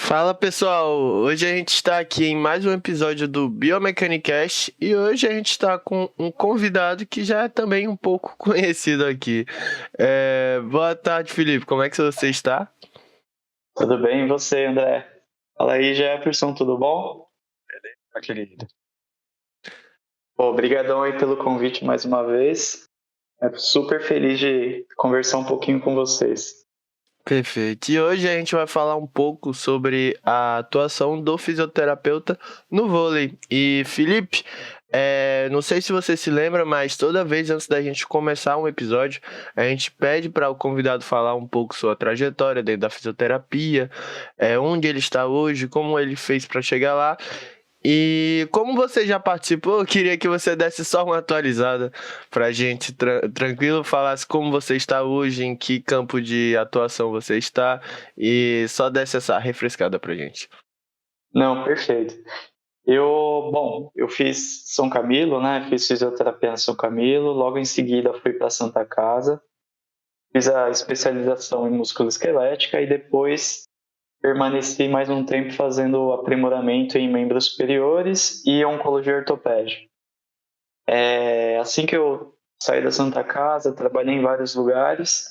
Fala pessoal, hoje a gente está aqui em mais um episódio do Biomecanicast e hoje a gente está com um convidado que já é também um pouco conhecido aqui. Boa tarde, Felipe, como é que você está? Tudo bem, e você, André? Fala aí, Jefferson, tudo bom? Querido. Pô, obrigadão aí pelo convite mais uma vez. Super feliz de conversar um pouquinho com vocês. Perfeito. E hoje a gente vai falar um pouco sobre a atuação do fisioterapeuta no vôlei. E Felipe, não sei se você se lembra, mas toda vez antes da gente começar um episódio, a gente pede para o convidado falar um pouco sua trajetória dentro da fisioterapia, onde ele está hoje, como ele fez para chegar lá. E como você já participou, eu queria que você desse só uma atualizada pra gente, tranquilo, falasse como você está hoje, em que campo de atuação você está e só desse essa refrescada pra gente. Não, perfeito. Eu fiz São Camilo, né? Fiz fisioterapia em São Camilo, logo em seguida fui para Santa Casa, fiz a especialização em musculoesquelética e depois permaneci mais um tempo fazendo aprimoramento em membros superiores e oncologia ortopédica. Assim que eu saí da Santa Casa, trabalhei em vários lugares.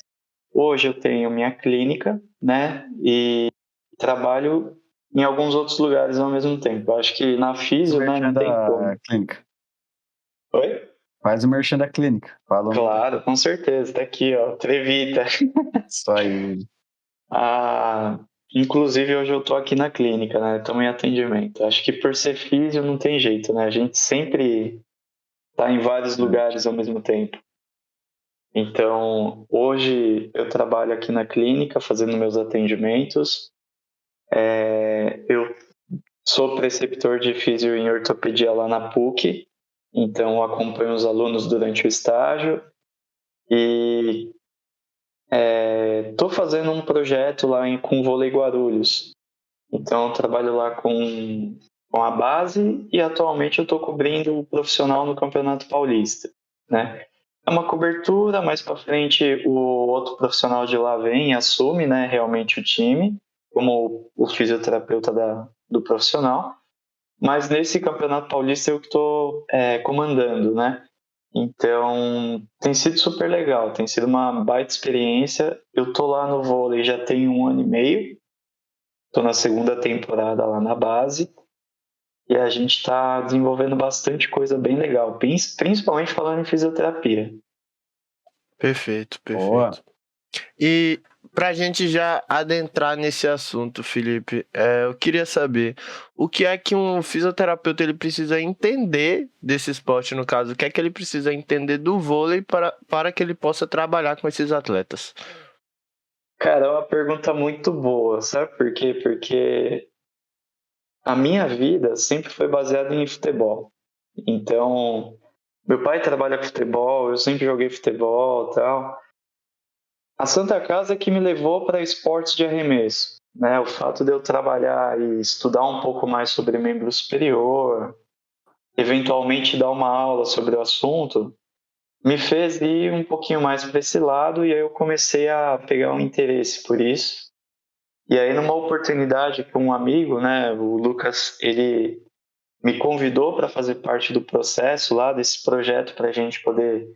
Hoje eu tenho minha clínica, né? E trabalho em alguns outros lugares ao mesmo tempo. Acho que na Físio, né, não tem como. Clínica. Oi? Faz o merchan da clínica. Fala. Claro, com certeza. Tá aqui, ó, Trevita. Isso aí. Inclusive, hoje eu tô aqui na clínica, né? Estamos em atendimento. Acho que por ser físio não tem jeito, né? A gente sempre tá em vários lugares ao mesmo tempo. Então, hoje eu trabalho aqui na clínica fazendo meus atendimentos. Eu sou preceptor de físio em ortopedia lá na PUC, então acompanho os alunos durante o estágio e estou fazendo um projeto lá com Vôlei Guarulhos. Então, eu trabalho lá com a base e atualmente eu estou cobrindo o profissional no Campeonato Paulista, né? É uma cobertura, mais para frente o outro profissional de lá vem e assume, né, realmente o time, como o fisioterapeuta do profissional. Mas nesse Campeonato Paulista eu que estou comandando, né? Então tem sido super legal, tem sido uma baita experiência. Eu tô lá no vôlei já tem 1 ano e meio, tô na segunda temporada lá na base. E a gente está desenvolvendo bastante coisa bem legal, principalmente falando em fisioterapia. Perfeito, Boa. perfeito. E pra gente já adentrar nesse assunto, Felipe, eu queria saber o que é que um fisioterapeuta ele precisa entender desse esporte, no caso, o que é que ele precisa entender do vôlei para que ele possa trabalhar com esses atletas? Cara, é uma pergunta muito boa, sabe por quê? Porque a minha vida sempre foi baseada em futebol. Então, meu pai trabalha com futebol, eu sempre joguei futebol e tal. A Santa Casa é que me levou para esportes de arremesso, né? O fato de eu trabalhar e estudar um pouco mais sobre membro superior, eventualmente dar uma aula sobre o assunto, me fez ir um pouquinho mais para esse lado e aí eu comecei a pegar um interesse por isso. E aí numa oportunidade com um amigo, né, o Lucas, ele me convidou para fazer parte do processo lá desse projeto para a gente poder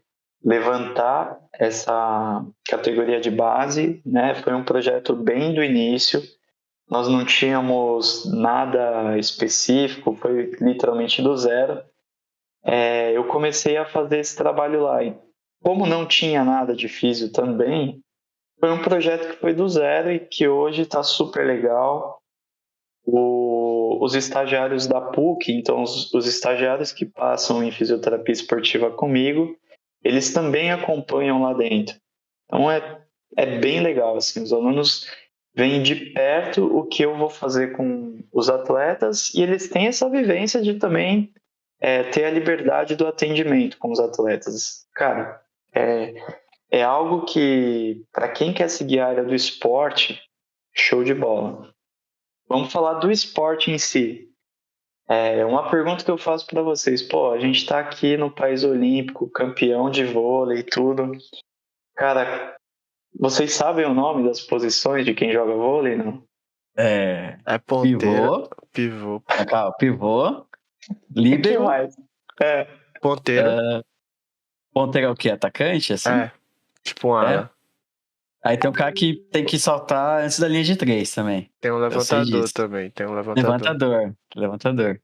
levantar essa categoria de base, né? Foi um projeto bem do início. Nós não tínhamos nada específico, foi literalmente do zero. Eu comecei a fazer esse trabalho lá. E como não tinha nada de físio também, foi um projeto que foi do zero e que hoje está super legal. Os estagiários da PUC, então os estagiários que passam em fisioterapia esportiva comigo, eles também acompanham lá dentro. Então é bem legal, assim, os alunos veem de perto o que eu vou fazer com os atletas e eles têm essa vivência de também ter a liberdade do atendimento com os atletas. Cara, é algo que, para quem quer seguir a área do esporte, show de bola. Vamos falar do esporte em si. Uma pergunta que eu faço para vocês. Pô, a gente está aqui no país olímpico, campeão de vôlei e tudo. Cara, vocês sabem o nome das posições de quem joga vôlei, não? É ponteiro. Pivô. Pivô. Calma, pivô. O que Líbero. mais? Ponteiro. Ponteiro é o quê? Atacante, assim? É. Tipo um ala. Aí tem um cara que tem que saltar antes da linha de 3 também. Tem um Eu sei levantador disso. também. Tem um levantador. Levantador.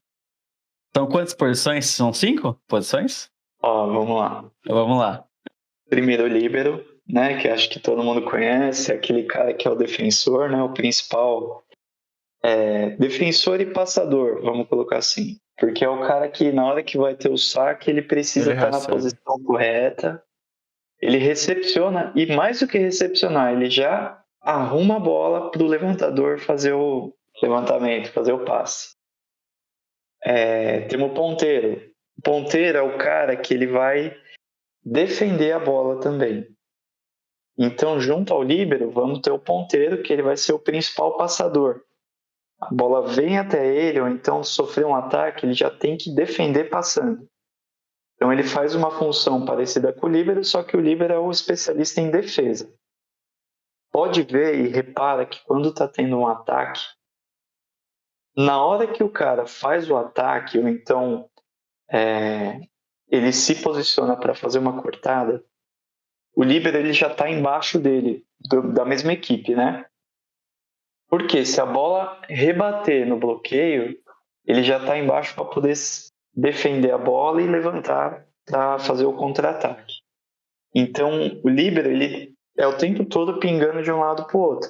Então, quantas posições? São 5 posições? Ó, vamos lá. Então, vamos lá. Primeiro, o líbero, né? Que acho que todo mundo conhece. Aquele cara que é o defensor, né? O principal defensor e passador, vamos colocar assim. Porque é o cara que, na hora que vai ter o saque, ele precisa Ele estar na recebe. posição correta. Ele recepciona, e mais do que recepcionar, ele já arruma a bola para o levantador fazer o levantamento, fazer o passe. Temos o ponteiro. O ponteiro é o cara que ele vai defender a bola também. Então, junto ao líbero, vamos ter o ponteiro, que ele vai ser o principal passador. A bola vem até ele, ou então sofrer um ataque, ele já tem que defender passando. Então ele faz uma função parecida com o líbero, só que o líbero é o especialista em defesa. Pode ver e repara que quando está tendo um ataque, na hora que o cara faz o ataque, ou então ele se posiciona para fazer uma cortada, o líbero ele já está embaixo dele, da mesma equipe, né? Porque se a bola rebater no bloqueio, ele já está embaixo para poder defender a bola e levantar para fazer o contra-ataque. Então, o líbero ele é o tempo todo pingando de um lado para o outro.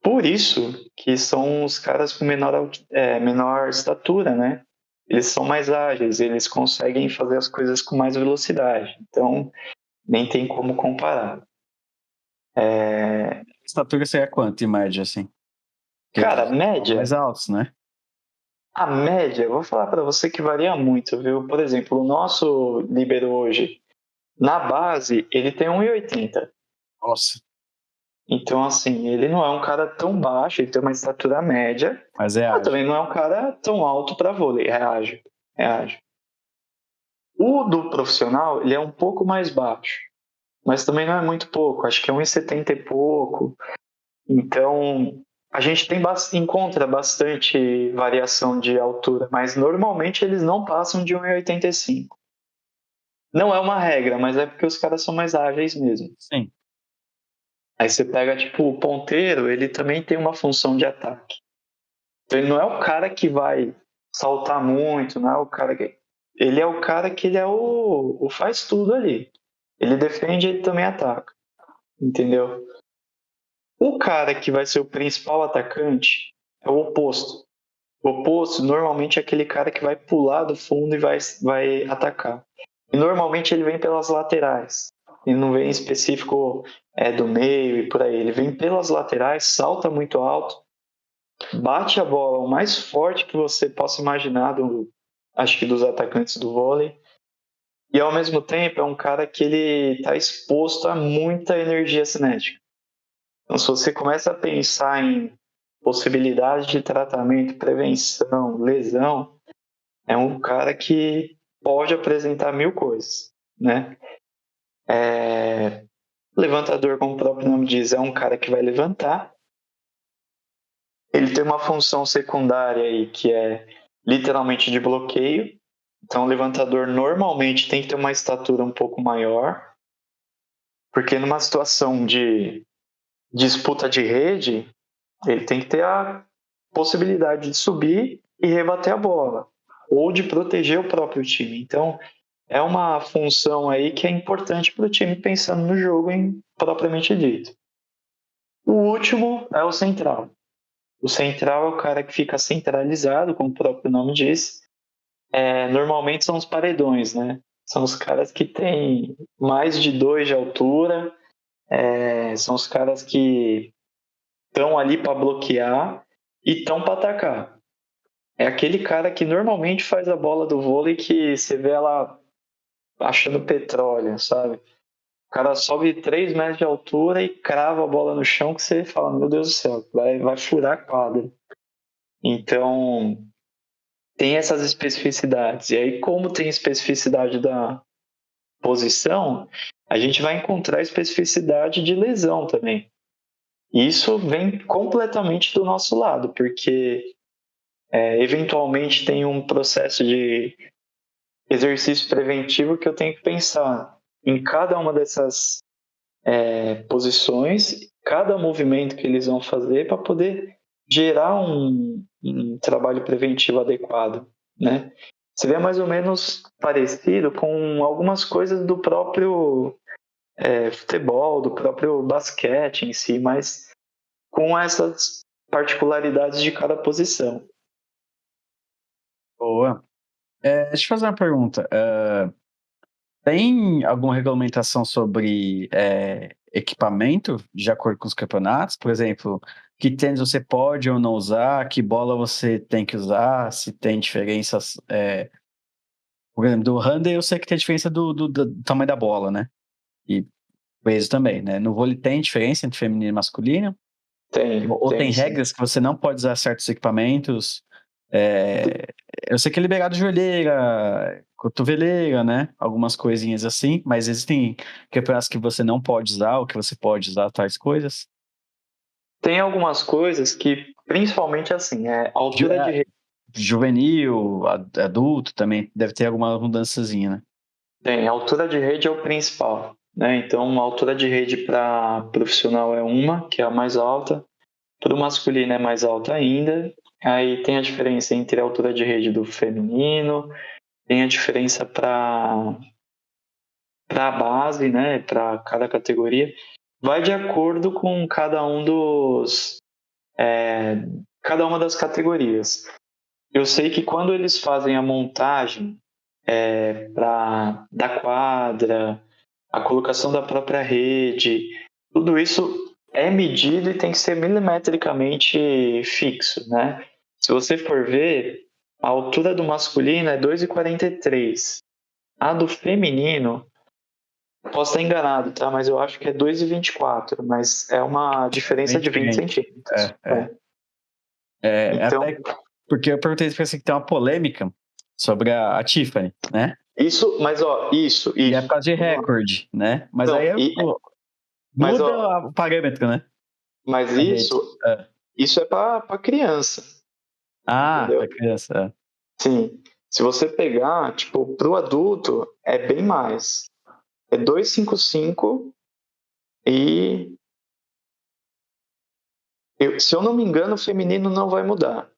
Por isso que são os caras com menor estatura, né? Eles são mais ágeis, eles conseguem fazer as coisas com mais velocidade. Então, nem tem como comparar. A estatura seria quanto, em média, assim? Porque Cara, a são média, mais altos, né? a média, eu vou falar para você que varia muito, viu? Por exemplo, o nosso líbero hoje, na base, ele tem 1,80. Nossa. Então, assim, ele não é um cara tão baixo, ele tem uma estatura média, Mas é mas ágil. também não é um cara tão alto para vôlei, é ágil. O do profissional, ele é um pouco mais baixo, mas também não é muito pouco, acho que é 1,70 e pouco. Então, a gente encontra bastante variação de altura, mas normalmente eles não passam de 1,85. Não é uma regra, mas é porque os caras são mais ágeis mesmo. Sim. Aí você pega, tipo, o ponteiro, ele também tem uma função de ataque. Então ele não é o cara que vai saltar muito, não é o cara que... Ele é o cara que ele é o faz tudo ali. Ele defende, ele também ataca. Entendeu? O cara que vai ser o principal atacante é o oposto. O oposto normalmente é aquele cara que vai pular do fundo e vai atacar. E normalmente ele vem pelas laterais. Ele não vem específico do meio e por aí. Ele vem pelas laterais, salta muito alto, bate a bola o mais forte que você possa imaginar, acho que dos atacantes do vôlei. E ao mesmo tempo é um cara que ele está exposto a muita energia cinética. Então se você começa a pensar em possibilidades de tratamento, prevenção, lesão, é um cara que pode apresentar 1000 coisas, né? Levantador, como o próprio nome diz, é um cara que vai levantar. Ele tem uma função secundária aí que é literalmente de bloqueio. Então, o levantador normalmente tem que ter uma estatura um pouco maior, porque numa situação de disputa de rede, ele tem que ter a possibilidade de subir e rebater a bola, ou de proteger o próprio time. Então, é uma função aí que é importante para o time pensando no jogo propriamente dito. O último é o central. O central é o cara que fica centralizado, como o próprio nome diz. Normalmente são os paredões, né? São os caras que têm mais de 2 de altura, são os caras que estão ali para bloquear e estão para atacar. É aquele cara que normalmente faz a bola do vôlei que você vê ela achando petróleo, sabe? O cara sobe 3 metros de altura e crava a bola no chão que você fala, meu Deus do céu, vai furar a quadra. Então, tem essas especificidades. E aí, como tem especificidade da posição, a gente vai encontrar especificidade de lesão também. Isso vem completamente do nosso lado, porque eventualmente tem um processo de exercício preventivo que eu tenho que pensar em cada uma dessas posições, cada movimento que eles vão fazer para poder gerar um trabalho preventivo adequado, né? Seria mais ou menos parecido com algumas coisas do próprio futebol, do próprio basquete em si, mas com essas particularidades de cada posição. Boa. Deixa eu fazer uma pergunta. Tem alguma regulamentação sobre equipamento de acordo com os campeonatos? Por exemplo, que tênis você pode ou não usar, que bola você tem que usar, se tem diferenças. Por exemplo, do handle eu sei que tem diferença do tamanho da bola, né? E peso também, né? No vôlei tem diferença entre feminino e masculino? Ou tem Sim. regras que você não pode usar certos equipamentos? Eu sei que é liberado joelheira, cotoveleira, né? Algumas coisinhas assim, mas existem campeonatos que você não pode usar ou que você pode usar tais coisas? Tem algumas coisas que, principalmente assim, altura de rede. Juvenil, adulto também deve ter alguma mudançazinha, né? Tem, altura de rede é o principal, né? Então, a altura de rede para profissional é uma, que é a mais alta. Para o masculino é mais alta ainda. Aí tem a diferença entre a altura de rede do feminino, tem a diferença para a base, né? Para cada categoria. Vai de acordo com cada uma das categorias. Eu sei que quando eles fazem a montagem da quadra, a colocação da própria rede, tudo isso é medido e tem que ser milimetricamente fixo, né? Se você for ver, a altura do masculino é 2,43. A do feminino, posso estar enganado, tá? Mas eu acho que é 2,24, mas é uma diferença Bem de 20 diferente. centímetros. Então, Até porque eu perguntei isso que tem uma polêmica sobre a Tiffany, né? isso, mas ó, isso. E é por causa de recorde, né? Mas Não, aí mas muda ó, o parâmetro, né? mas A rede. isso é para criança, entendeu? Pra criança. Sim. Se você pegar, tipo, pro adulto é bem mais. É 2,55 e se eu não me engano, o feminino não vai mudar.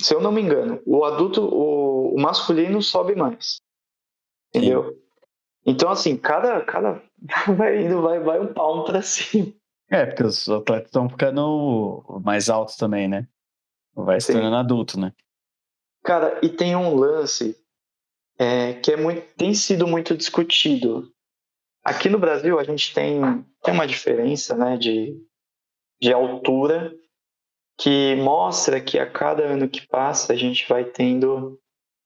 Se eu não me engano, o adulto, o masculino sobe mais, Sim. entendeu? Então assim, cada vai indo, vai um palmo para cima. Porque os atletas estão ficando mais altos também, né? Vai se tornando Sim. adulto, né? Cara, e tem um lance que tem sido muito discutido. Aqui no Brasil a gente tem uma diferença, né, de altura que mostra que a cada ano que passa a gente vai tendo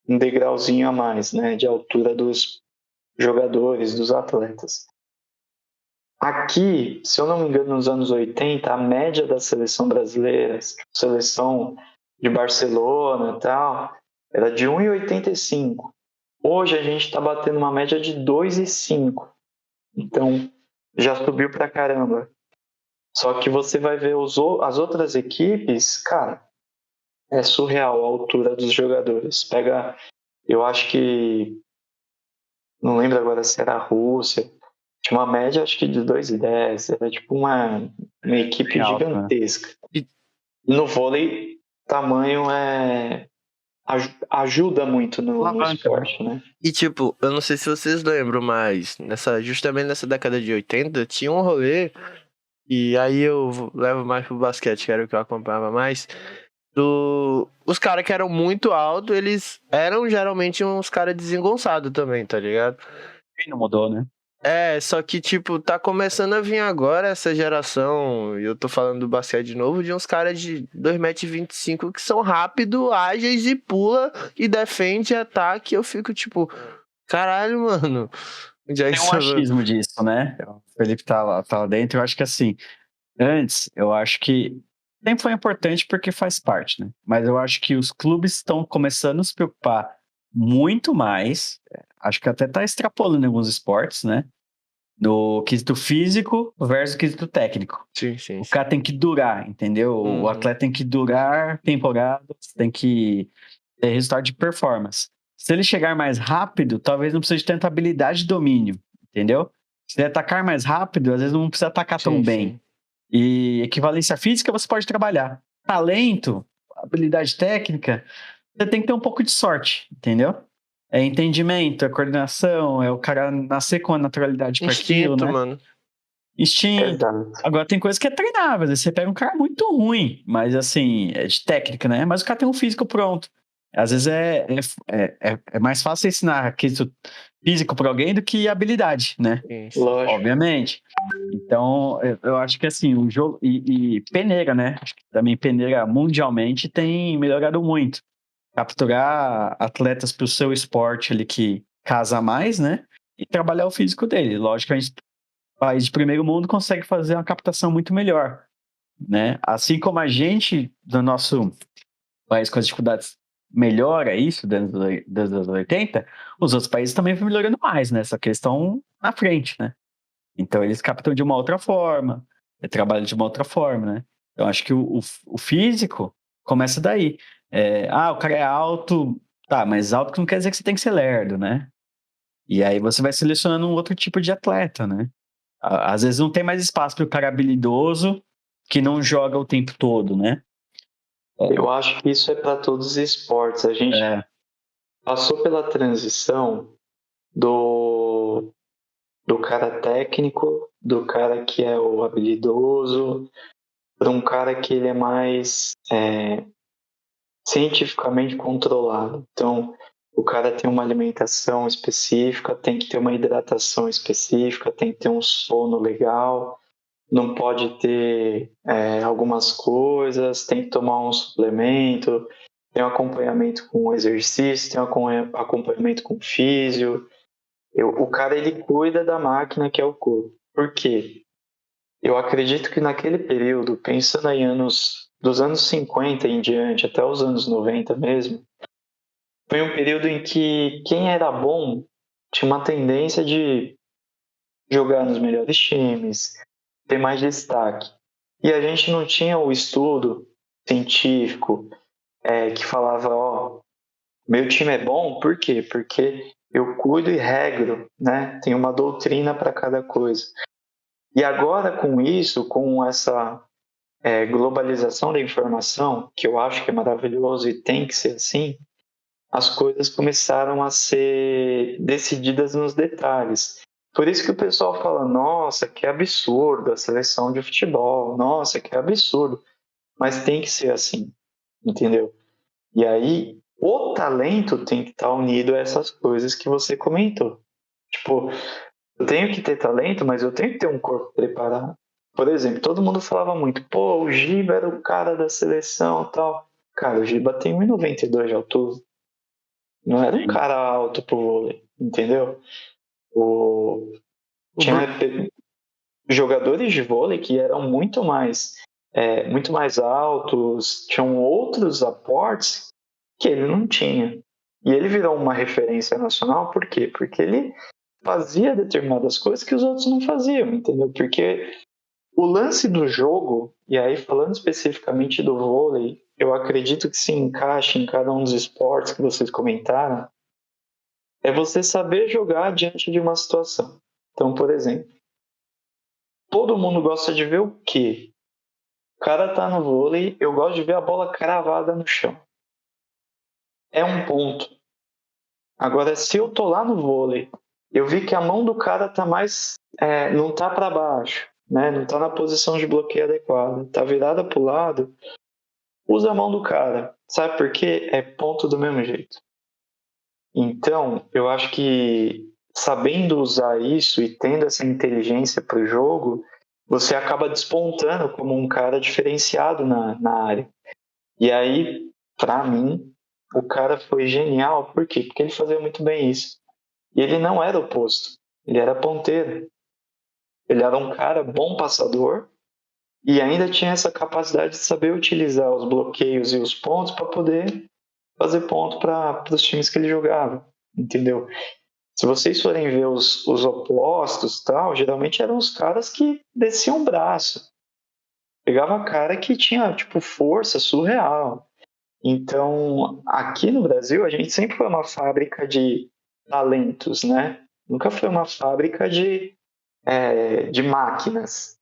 um degrauzinho a mais, né, de altura dos jogadores, dos atletas. Aqui, se eu não me engano, nos anos 80, a média da seleção brasileira, seleção de Barcelona e tal, era de 1,85. Hoje a gente está batendo uma média de 2,5. Então, já subiu pra caramba. Só que você vai ver as outras equipes, cara, é surreal a altura dos jogadores. Pega, eu acho que, não lembro agora se era a Rússia, tinha uma média acho que de 2,10, era tipo uma equipe Bem alto, né? gigantesca. E- No vôlei, tamanho ajuda muito no Alavanca, esporte, né? E tipo, eu não sei se vocês lembram, mas justamente nessa década de 80 tinha um rolê, e aí eu levo mais pro basquete, que era o que eu acompanhava mais. Os caras que eram muito altos, eles eram geralmente uns caras desengonçados também, tá ligado? Não mudou, né? Só que, tipo, tá começando a vir agora essa geração, e eu tô falando do basquete de novo, de uns caras de 2,25 m que são rápidos, ágeis e pula e defende ataque. Eu fico tipo, caralho, mano. Onde é Tem um isso? achismo disso, né? O Felipe tá lá dentro. Eu acho que assim, antes, eu acho que sempre foi importante porque faz parte, né? Mas eu acho que os clubes estão começando a se preocupar muito mais. Acho que até tá extrapolando em alguns esportes, né? do quesito físico versus quesito técnico. Sim, sim, O sim. cara tem que durar, entendeu? Uhum. O atleta tem que durar temporadas, tem que ter resultado de performance. Se ele chegar mais rápido, talvez não precise de tanta habilidade de domínio, entendeu? Se ele atacar mais rápido, às vezes não precisa atacar tão Sim, bem. sim. E equivalência física você pode trabalhar. Talento, habilidade técnica, você tem que ter um pouco de sorte, entendeu? É entendimento, é coordenação, é o cara nascer com a naturalidade para aquilo, Instinto, né? mano. Instinto. Exato. Agora tem coisa que é treinável, às vezes você pega um cara muito ruim, mas assim, é de técnica, né? Mas o cara tem um físico pronto. Às vezes é mais fácil ensinar quesito físico para alguém do que habilidade, né? Sim, sim. Lógico. Obviamente. Então, eu acho que assim, o jogo. E peneira, né? Acho que também peneira mundialmente tem melhorado muito. Capturar atletas para o seu esporte ali que casa mais, né? E trabalhar o físico dele. Logicamente, país de primeiro mundo consegue fazer uma captação muito melhor, né? Assim como a gente, do nosso país com as dificuldades, melhora isso dos anos 80, os outros países também vão melhorando mais, né? Só que eles estão na frente, né? Então eles captam de uma outra forma, trabalham de uma outra forma, né? Então acho que o físico começa daí. O cara é alto, tá, mas alto não quer dizer que você tem que ser lerdo, né? E aí você vai selecionando um outro tipo de atleta, né? Às vezes não tem mais espaço para o cara habilidoso que não joga o tempo todo, né? Eu acho que isso é para todos os esportes. A gente É, passou pela transição do, do cara técnico, do cara que é o habilidoso, para um cara que ele é mais cientificamente controlado. Então, o cara tem uma alimentação específica, tem que ter uma hidratação específica, tem que ter um sono legal, não pode ter algumas coisas, tem que tomar um suplemento, tem um acompanhamento com exercício, tem um acompanhamento com físio. O cara ele cuida da máquina que é o corpo. Por quê? Eu acredito que naquele período, pensando em dos anos 50 em diante, até os anos 90 mesmo, foi um período em que quem era bom tinha uma tendência de jogar nos melhores times, ter mais destaque. E a gente não tinha o estudo científico que falava, meu time é bom, por quê? Porque eu cuido e regro, né? Tem uma doutrina para cada coisa. E agora com isso, com essa globalização da informação, que eu acho que é maravilhoso e tem que ser assim, as coisas começaram a ser decididas nos detalhes. Por isso que o pessoal fala, nossa, que absurdo a seleção de futebol, nossa, que absurdo. Mas tem que ser assim, entendeu? E aí, o talento tem que estar unido a essas coisas que você comentou. Tipo, eu tenho que ter talento, mas eu tenho que ter um corpo preparado. Por exemplo, todo mundo falava muito, pô, o Giba era o cara da seleção e tal. Cara, o Giba tem 1,92 de altura. Não era um sim. cara alto pro vôlei, entendeu? O Tinha Bru- jogadores de vôlei que eram muito mais altos, tinham outros aportes que ele não tinha. E ele virou uma referência nacional, por quê? Porque ele fazia determinadas coisas que os outros não faziam, entendeu? Porque o lance do jogo, e aí falando especificamente do vôlei, eu acredito que se encaixa em cada um dos esportes que vocês comentaram, é você saber jogar diante de uma situação. Então, por exemplo, todo mundo gosta de ver o quê? O cara tá no vôlei, eu gosto de ver a bola cravada no chão. É um ponto. Agora, se eu tô lá no vôlei, eu vi que a mão do cara tá não tá para baixo, né? Não tá na posição de bloqueio adequada, tá virada pro lado, usa a mão do cara. Sabe por quê? É ponto do mesmo jeito. Então, eu acho que sabendo usar isso e tendo essa inteligência para o jogo, você acaba despontando como um cara diferenciado na área. E aí, para mim, o cara foi genial. Por quê? Porque ele fazia muito bem isso. E ele não era oposto. Ele era ponteiro. Ele era um cara bom passador e ainda tinha essa capacidade de saber utilizar os bloqueios e os pontos para poder fazer ponto para os times que ele jogava. Entendeu? Se vocês forem ver os opostos, tal, geralmente eram os caras que desciam o braço. Pegava cara que tinha, tipo, força surreal. Então, aqui no Brasil, a gente sempre foi uma fábrica de talentos, né? Nunca foi uma fábrica de máquinas.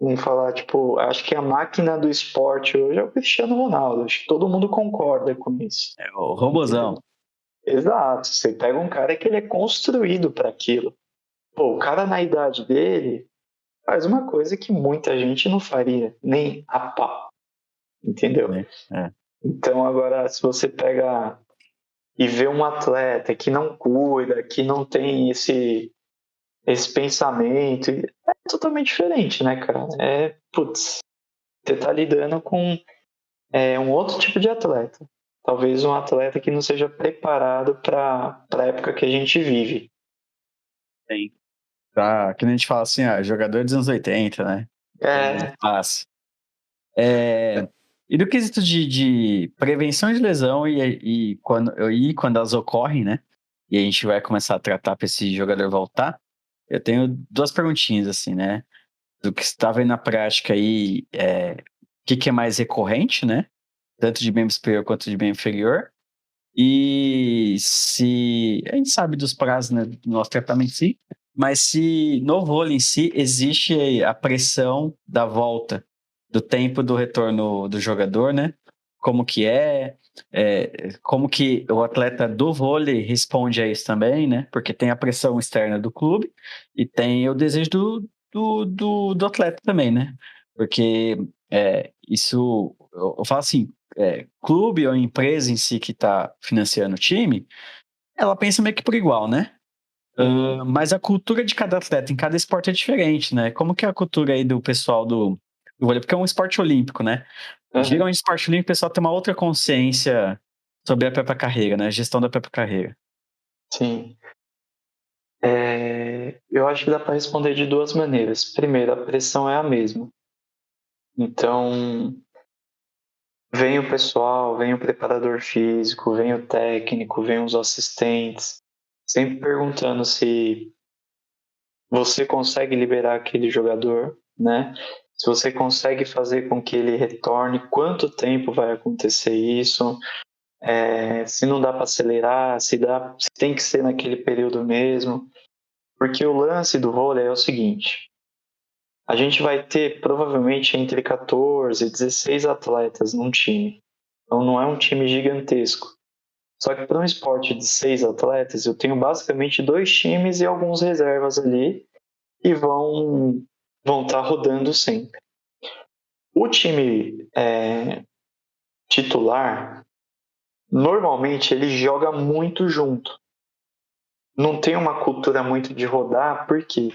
Vamos falar, tipo, acho que a máquina do esporte hoje é o Cristiano Ronaldo. Acho que todo mundo concorda com isso. É o robozão. Exato. Você pega um cara que ele é construído para aquilo. Pô, o cara na idade dele faz uma coisa que muita gente não faria, nem a pau. Entendeu? É. Então, agora, se você pega e vê um atleta que não cuida, que não tem esse pensamento, é totalmente diferente, né, cara? Putz, você tá lidando com um outro tipo de atleta. Talvez um atleta que não seja preparado para a época que a gente vive. Tem. Tá, que nem a gente fala assim, jogador dos anos 80, né? É, Passe. E do quesito de prevenção de lesão quando elas ocorrem, né? E a gente vai começar a tratar para esse jogador voltar, eu tenho duas perguntinhas, assim, né? Do que você está vendo na prática aí, o que é mais recorrente, né? Tanto de membro superior quanto de membro inferior. E se a gente sabe dos prazos, né, do nosso tratamento em si, mas se no vôlei em si existe a pressão da volta, do tempo do retorno do jogador, né? Como que como que o atleta do vôlei responde a isso também, né? Porque tem a pressão externa do clube e tem o desejo do atleta também, né? Porque isso, eu falo assim, clube ou empresa em si que está financiando o time, ela pensa meio que por igual, né? Mas a cultura de cada atleta em cada esporte é diferente, né? Como que é a cultura aí do pessoal do vôlei? Porque é um esporte olímpico, né? Geralmente, esporte olímpico, o pessoal tem uma outra consciência sobre a própria carreira, né? A gestão da própria carreira. sim. Eu acho que dá para responder de duas maneiras. Primeiro, a pressão é a mesma. Então, vem o pessoal, vem o preparador físico, vem o técnico, vem os assistentes, sempre perguntando se você consegue liberar aquele jogador, né? Se você consegue fazer com que ele retorne, quanto tempo vai acontecer isso, se não dá para acelerar, se tem que ser naquele período mesmo. Porque o lance do vôlei é o seguinte: a gente vai ter provavelmente entre 14 e 16 atletas num time. Então não é um time gigantesco. Só que para um esporte de 6 atletas, eu tenho basicamente 2 times e alguns reservas ali que vão estar rodando sempre. O time titular, normalmente ele joga muito junto. Não tem uma cultura muito de rodar, porque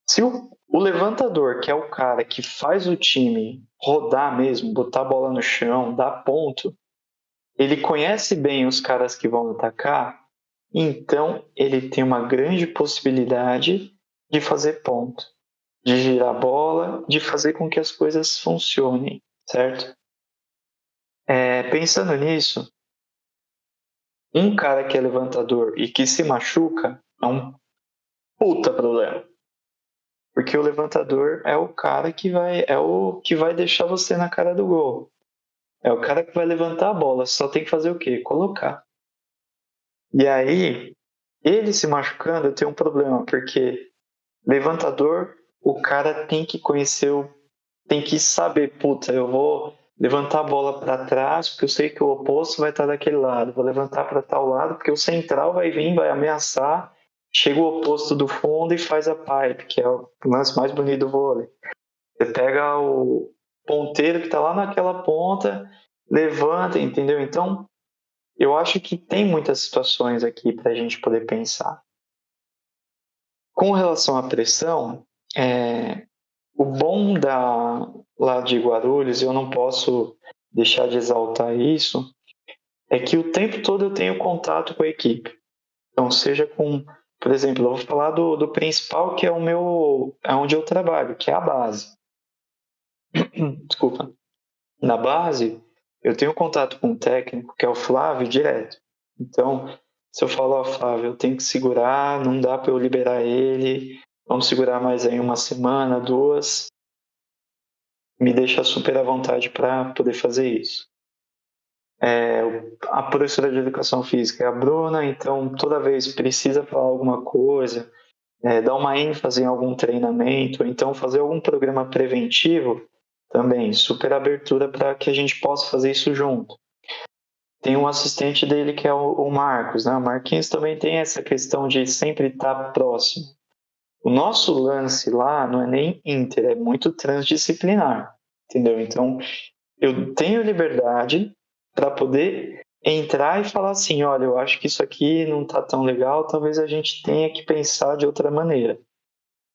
se o levantador, que é o cara que faz o time rodar mesmo, botar a bola no chão, dar ponto, ele conhece bem os caras que vão atacar, então ele tem uma grande possibilidade de fazer ponto, de girar a bola, de fazer com que as coisas funcionem, certo? Pensando nisso, um cara que é levantador e que se machuca é um puta problema. Porque o levantador é o cara que vai deixar você na cara do gol. É o cara que vai levantar a bola, só tem que fazer o quê? Colocar. E aí, ele se machucando, eu tenho um problema, porque levantador, o cara tem que conhecer, tem que saber, puta, eu vou levantar a bola para trás, porque eu sei que o oposto vai estar daquele lado. Vou levantar para tal lado, porque o central vai vir, vai ameaçar, chega o oposto do fundo e faz a pipe, que é o lance mais bonito do vôlei. Você pega o ponteiro que está lá naquela ponta, levanta, entendeu? Então, eu acho que tem muitas situações aqui para a gente poder pensar. Com relação à pressão, o bom lá de Guarulhos, eu não posso deixar de exaltar isso, é que o tempo todo eu tenho contato com a equipe. Então, seja com, por exemplo, eu vou falar do principal, que é onde eu trabalho, que é a base. Desculpa. Na base, eu tenho contato com um técnico, que é o Flávio, direto. Então, Se eu falo, ó, Flávio, eu tenho que segurar, não dá para eu liberar ele, vamos segurar mais aí uma semana, 2, me deixa super à vontade para poder fazer isso. A professora de educação física é a Bruna, então toda vez precisa falar alguma coisa, dar uma ênfase em algum treinamento, então fazer algum programa preventivo, também super abertura para que a gente possa fazer isso junto. Tem um assistente dele que é o Marcos, né? O Marquinhos também tem essa questão de sempre estar próximo. O nosso lance lá não é nem inter, é muito transdisciplinar, entendeu? Então, eu tenho liberdade para poder entrar e falar assim, olha, eu acho que isso aqui não está tão legal, talvez a gente tenha que pensar de outra maneira.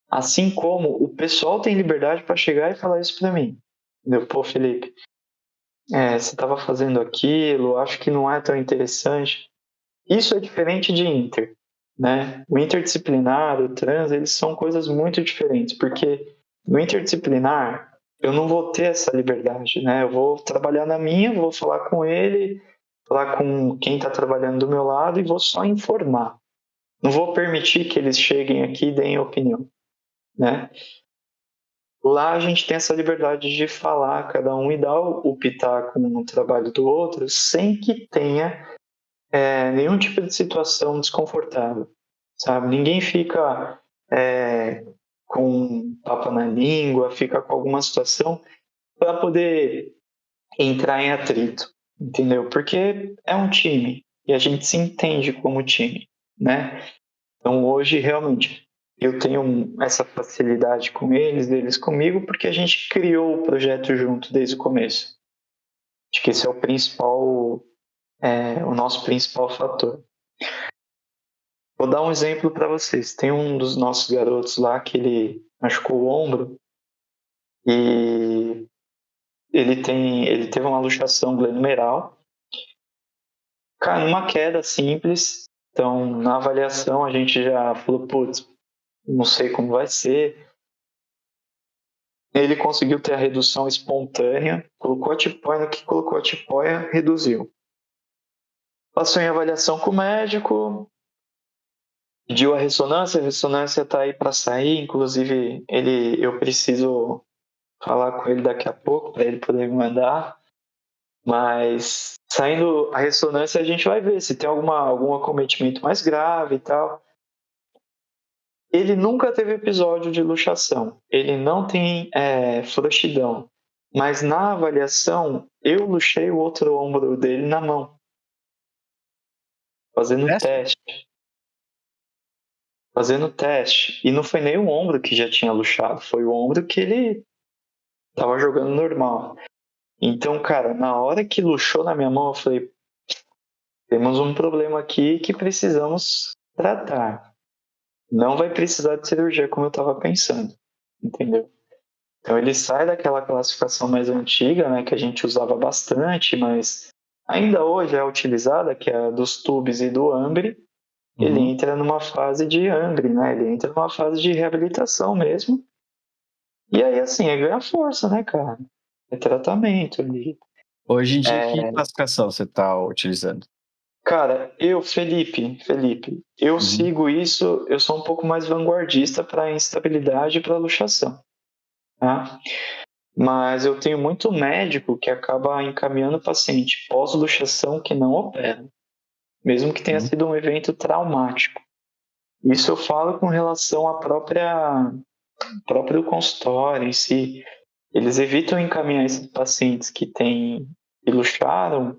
Assim como o pessoal tem liberdade para chegar e falar isso para mim. Entendeu? Pô, Felipe, você estava fazendo aquilo, acho que não é tão interessante. Isso é diferente de inter, né? O interdisciplinar, o trans, eles são coisas muito diferentes, porque no interdisciplinar eu não vou ter essa liberdade, né? Eu vou trabalhar na minha, vou falar com ele, falar com quem está trabalhando do meu lado e vou só informar. Não vou permitir que eles cheguem aqui e deem opinião, né? Lá a gente tem essa liberdade de falar cada um e dar o pitaco no trabalho do outro sem que tenha nenhum tipo de situação desconfortável, sabe? Ninguém fica com papo na língua, fica com alguma situação para poder entrar em atrito, entendeu? Porque é um time e a gente se entende como time, né? Então hoje realmente eu tenho essa facilidade com eles comigo, porque a gente criou o projeto junto desde o começo. Acho que esse é o principal, o nosso principal fator. Vou dar um exemplo para vocês. Tem um dos nossos garotos lá que ele machucou o ombro e ele teve uma luxação glenomeral. Cara, uma queda simples. Então, na avaliação, a gente já falou, putz, não sei como vai ser. Ele conseguiu ter a redução espontânea, colocou a tipóia, no que colocou a tipóia, reduziu. Passou em avaliação com o médico, pediu a ressonância está aí para sair, inclusive eu preciso falar com ele daqui a pouco para ele poder me mandar, mas saindo a ressonância a gente vai ver se tem algum acometimento mais grave e tal. Ele nunca teve episódio de luxação, ele não tem frouxidão, mas na avaliação eu luxei o outro ombro dele na mão, fazendo teste, e não foi nem o ombro que já tinha luxado, foi o ombro que ele tava jogando normal. Então, cara, na hora que luxou na minha mão, eu falei, temos um problema aqui que precisamos tratar. Não vai precisar de cirurgia como eu estava pensando, entendeu? Então ele sai daquela classificação mais antiga, né, que a gente usava bastante, mas ainda hoje é utilizada, que é a dos tubes e do Ambry. Ele entra numa fase de Ambry, né? Ele entra numa fase de reabilitação mesmo. E aí, assim, é ganhar força, né, cara? É tratamento ali. Hoje em dia, que classificação você está utilizando? Cara, Felipe, eu sigo isso, eu sou um pouco mais vanguardista para instabilidade e para luxação, tá? Mas eu tenho muito médico que acaba encaminhando o paciente pós-luxação que não opera, mesmo que tenha sido um evento traumático. Isso eu falo com relação à próprio consultório em si. Eles evitam encaminhar esses pacientes que luxaram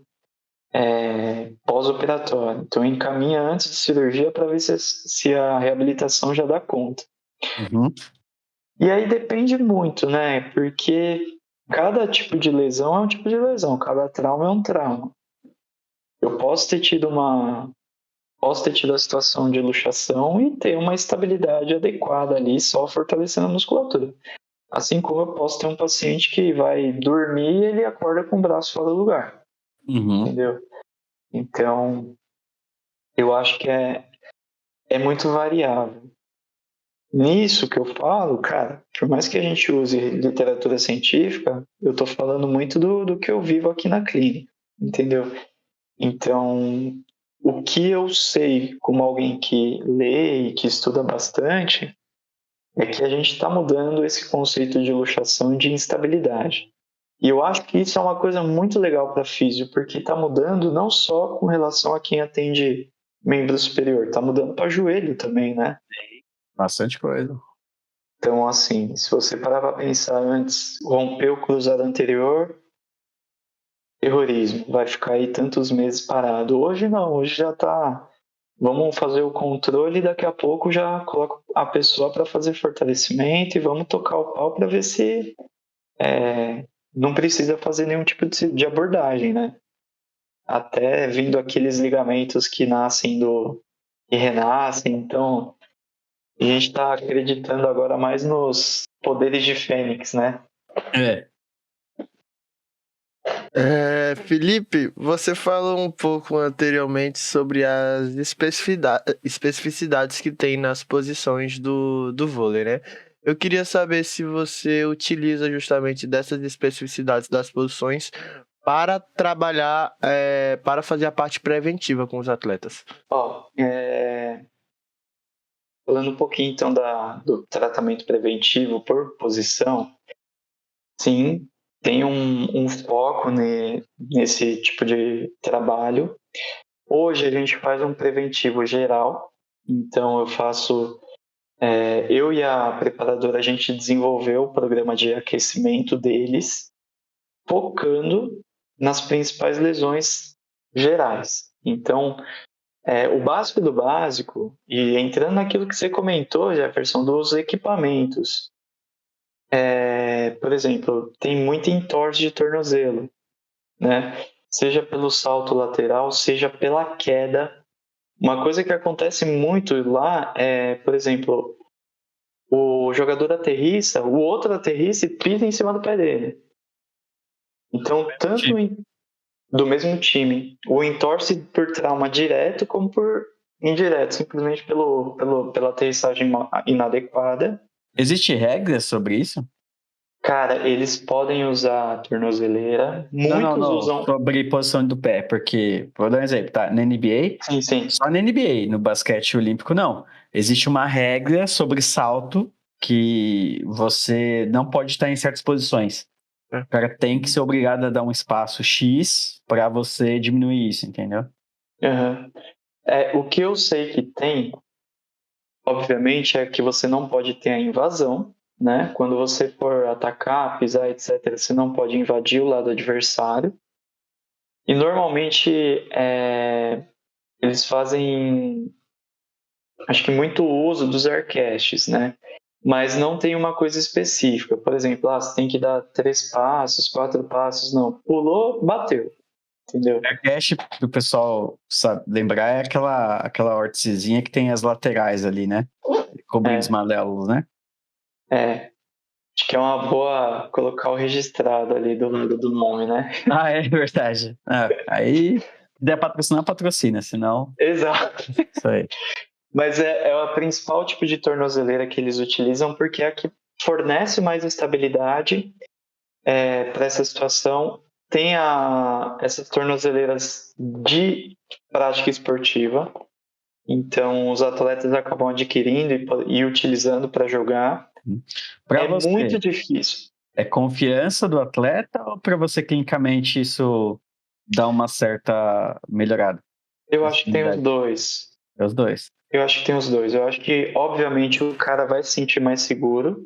pós-operatório. Então encaminha antes de cirurgia para ver se a reabilitação já dá conta. E aí depende muito, né? Porque cada tipo de lesão é um tipo de lesão, cada trauma é um trauma. Eu posso ter tido a situação de luxação e ter uma estabilidade adequada ali, só fortalecendo a musculatura. Assim como eu posso ter um paciente que vai dormir e ele acorda com o braço fora do lugar. Entendeu? Então, eu acho que é muito variável. Nisso que eu falo, cara, por mais que a gente use literatura científica, eu tô falando muito do que eu vivo aqui na clínica, entendeu? Então, o que eu sei, como alguém que lê e que estuda bastante, é que a gente está mudando esse conceito de luxação e de instabilidade. E eu acho que isso é uma coisa muito legal para físio, porque está mudando não só com relação a quem atende membro superior, está mudando para joelho também, né? Bastante coisa. Então, assim, se você parar para pensar antes, romper o cruzado anterior, terrorismo, vai ficar aí tantos meses parado. Hoje não, hoje já está. Vamos fazer o controle e daqui a pouco já coloco a pessoa para fazer fortalecimento e vamos tocar o pau para ver se não precisa fazer nenhum tipo de abordagem, né? Até vindo aqueles ligamentos que nascem e renascem. Então, a gente está acreditando agora mais nos poderes de Fênix, né? Felipe, você falou um pouco anteriormente sobre as especificidades que tem nas posições do vôlei, né? Eu queria saber se você utiliza justamente dessas especificidades das posições para trabalhar, para fazer a parte preventiva com os atletas. Ó, falando um pouquinho então do tratamento preventivo por posição, sim, tem um foco nesse tipo de trabalho. Hoje a gente faz um preventivo geral, então eu e a preparadora, a gente desenvolveu o programa de aquecimento deles, focando nas principais lesões gerais. Então, o básico do básico, e entrando naquilo que você comentou, Jefferson, dos equipamentos. Por exemplo, tem muita entorse de tornozelo, né? Seja pelo salto lateral, seja pela queda. Uma coisa que acontece muito lá é, por exemplo, o jogador aterrissa, o outro aterrissa e pisa em cima do pé dele. Então, do mesmo time, o entorse por trauma direto como por indireto, simplesmente pela aterrissagem inadequada. Existe regra sobre isso? Cara, eles podem usar a tornozeleira, muitos Não. usam. Sobre posição do pé, porque, vou dar um exemplo, tá? Na NBA, Sim. só na NBA, no basquete olímpico, não. Existe uma regra sobre salto que você não pode estar em certas posições. O cara tem que ser obrigado a dar um espaço X para você diminuir isso, entendeu? Uhum. O que eu sei que tem, obviamente, é que você não pode ter a invasão, né? Quando você for atacar, pisar, etc., você não pode invadir o lado adversário. E normalmente eles fazem, acho que muito uso dos aircasts, né? Mas não tem uma coisa específica. Por exemplo, você tem que dar 3 passos, 4 passos. Não. Pulou, bateu. Entendeu? Aircast, para o pessoal sabe, lembrar, é aquela órtesezinha que tem as laterais ali, né? Cobrindo os maléolos, né? Acho que é uma boa colocar o registrado ali do lado do nome, né? Ah, é verdade. Aí, se der patrocinar, patrocina, senão... Exato. Isso aí. Mas é o principal tipo de tornozeleira que eles utilizam porque é a que fornece mais estabilidade para essa situação. Tem essas tornozeleiras de prática esportiva, então os atletas acabam adquirindo e utilizando para jogar. Para você, muito difícil. É confiança do atleta ou para você clinicamente isso dá uma certa melhorada? Eu acho que tem os dois. É os dois. Eu acho que tem os dois. Eu acho que, obviamente, o cara vai se sentir mais seguro,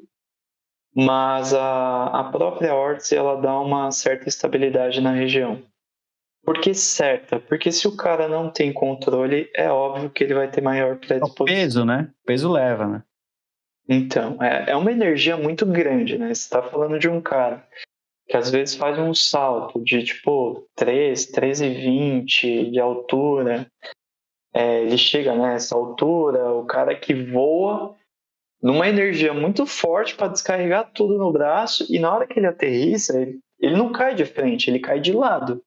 mas a própria órtese, ela dá uma certa estabilidade na região. Por que certa? Porque se o cara não tem controle, é óbvio que ele vai ter maior predisposição. O peso, né? O peso leva, né? Então, é uma energia muito grande, né? Você está falando de um cara que às vezes faz um salto de tipo 3,20 de altura. Ele chega nessa altura, o cara que voa numa energia muito forte para descarregar tudo no braço, e na hora que ele aterrissa, ele não cai de frente, ele cai de lado.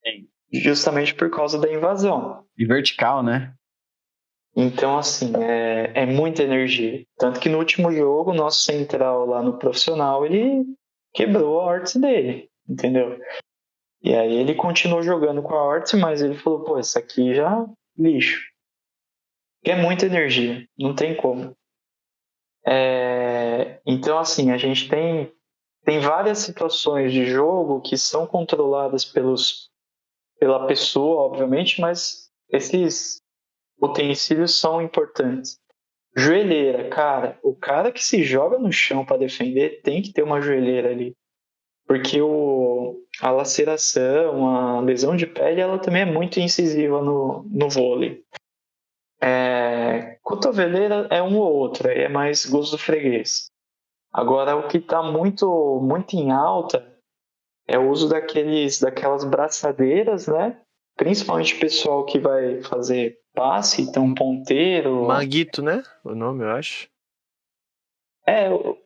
Sim. Justamente por causa da invasão. E vertical, né? Então, assim, é muita energia. Tanto que no último jogo, o nosso central lá no profissional, ele quebrou a órtese dele, entendeu? E aí ele continuou jogando com a órtese, mas ele falou, pô, isso aqui lixo. Que é muita energia, não tem como. Então, assim, a gente tem várias situações de jogo que são controladas pela pessoa, obviamente, mas esses utensílios são importantes. Joelheira, cara, o cara que se joga no chão para defender tem que ter uma joelheira ali. Porque a laceração, a lesão de pele, ela também é muito incisiva no vôlei. Cotoveleira é um ou outro, aí é mais gosto do freguês. Agora, o que está muito, muito em alta é o uso daquelas braçadeiras, né? Principalmente o pessoal que vai fazer passe, então ponteiro. Manguito, né? O nome, eu acho. Eu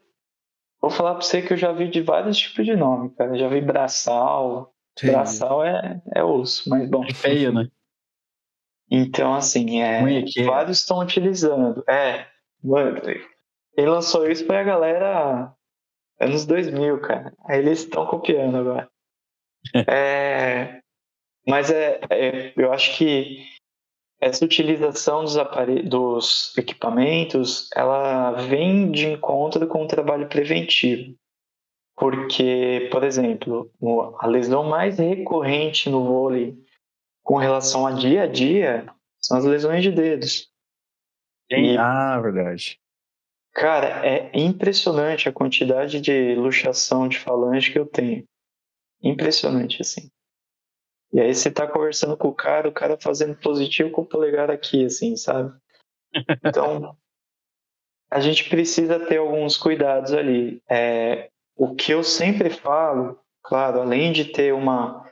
vou falar para você que eu já vi de vários tipos de nome, cara. Já vi braçal. Braçal é osso, mas bom. É feio, né? Então, assim, vários estão utilizando. Mano, quem lançou isso foi a galera anos 2000, cara. Aí eles estão copiando agora. Mas eu acho que essa utilização dos equipamentos, ela vem de encontro com o trabalho preventivo. Porque, por exemplo, a lesão mais recorrente no vôlei com relação a dia são as lesões de dedos. Verdade. Cara, é impressionante a quantidade de luxação de falange que eu tenho. Impressionante, assim. E aí você tá conversando com o cara fazendo positivo com o polegar aqui, assim, sabe? Então, a gente precisa ter alguns cuidados ali. O que eu sempre falo, claro, além de ter uma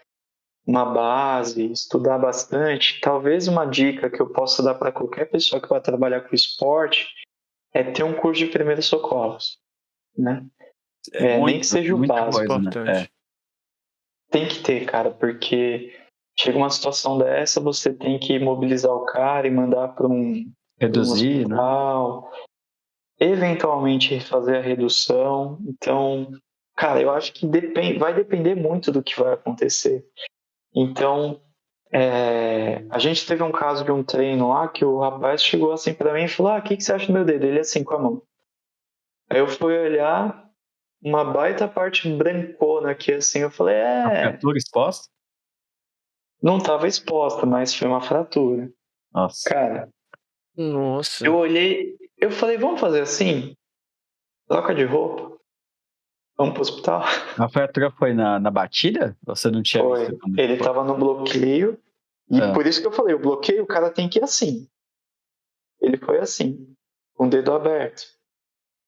base, estudar bastante, talvez uma dica que eu possa dar para qualquer pessoa que vai trabalhar com esporte é ter um curso de primeiros socorros, né? Nem que seja o básico. Importante. Né? Tem que ter, cara, porque chega uma situação dessa, você tem que mobilizar o cara e mandar para reduzir, hospital, né? Eventualmente fazer a redução. Então, cara, eu acho que vai depender muito do que vai acontecer. Então, a gente teve um caso de um treino lá que o rapaz chegou assim para mim e falou: o que você acha do meu dedo? Ele assim com a mão. Aí eu fui olhar, uma baita parte brancona aqui assim, eu falei: A fratura exposta? Não estava exposta, mas foi uma fratura. Nossa. Cara, Nossa. eu olhei, eu falei: vamos fazer assim? Troca de roupa, vamos pro hospital. A fratura foi na batida? Você não tinha visto? Ele estava no bloqueio, e por isso que eu falei: o bloqueio, o cara tem que ir assim. Ele foi assim, com o dedo aberto.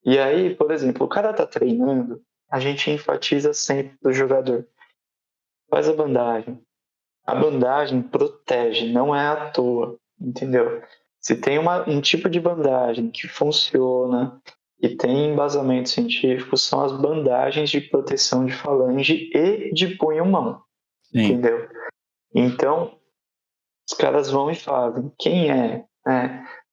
E aí, por exemplo, o cara tá treinando, a gente enfatiza sempre pro jogador: faz a bandagem. A bandagem protege, não é à toa, entendeu? Se tem um tipo de bandagem que funciona e tem embasamento científico, são as bandagens de proteção de falange e de punho-mão, entendeu? Então, os caras vão e fazem. Quem é?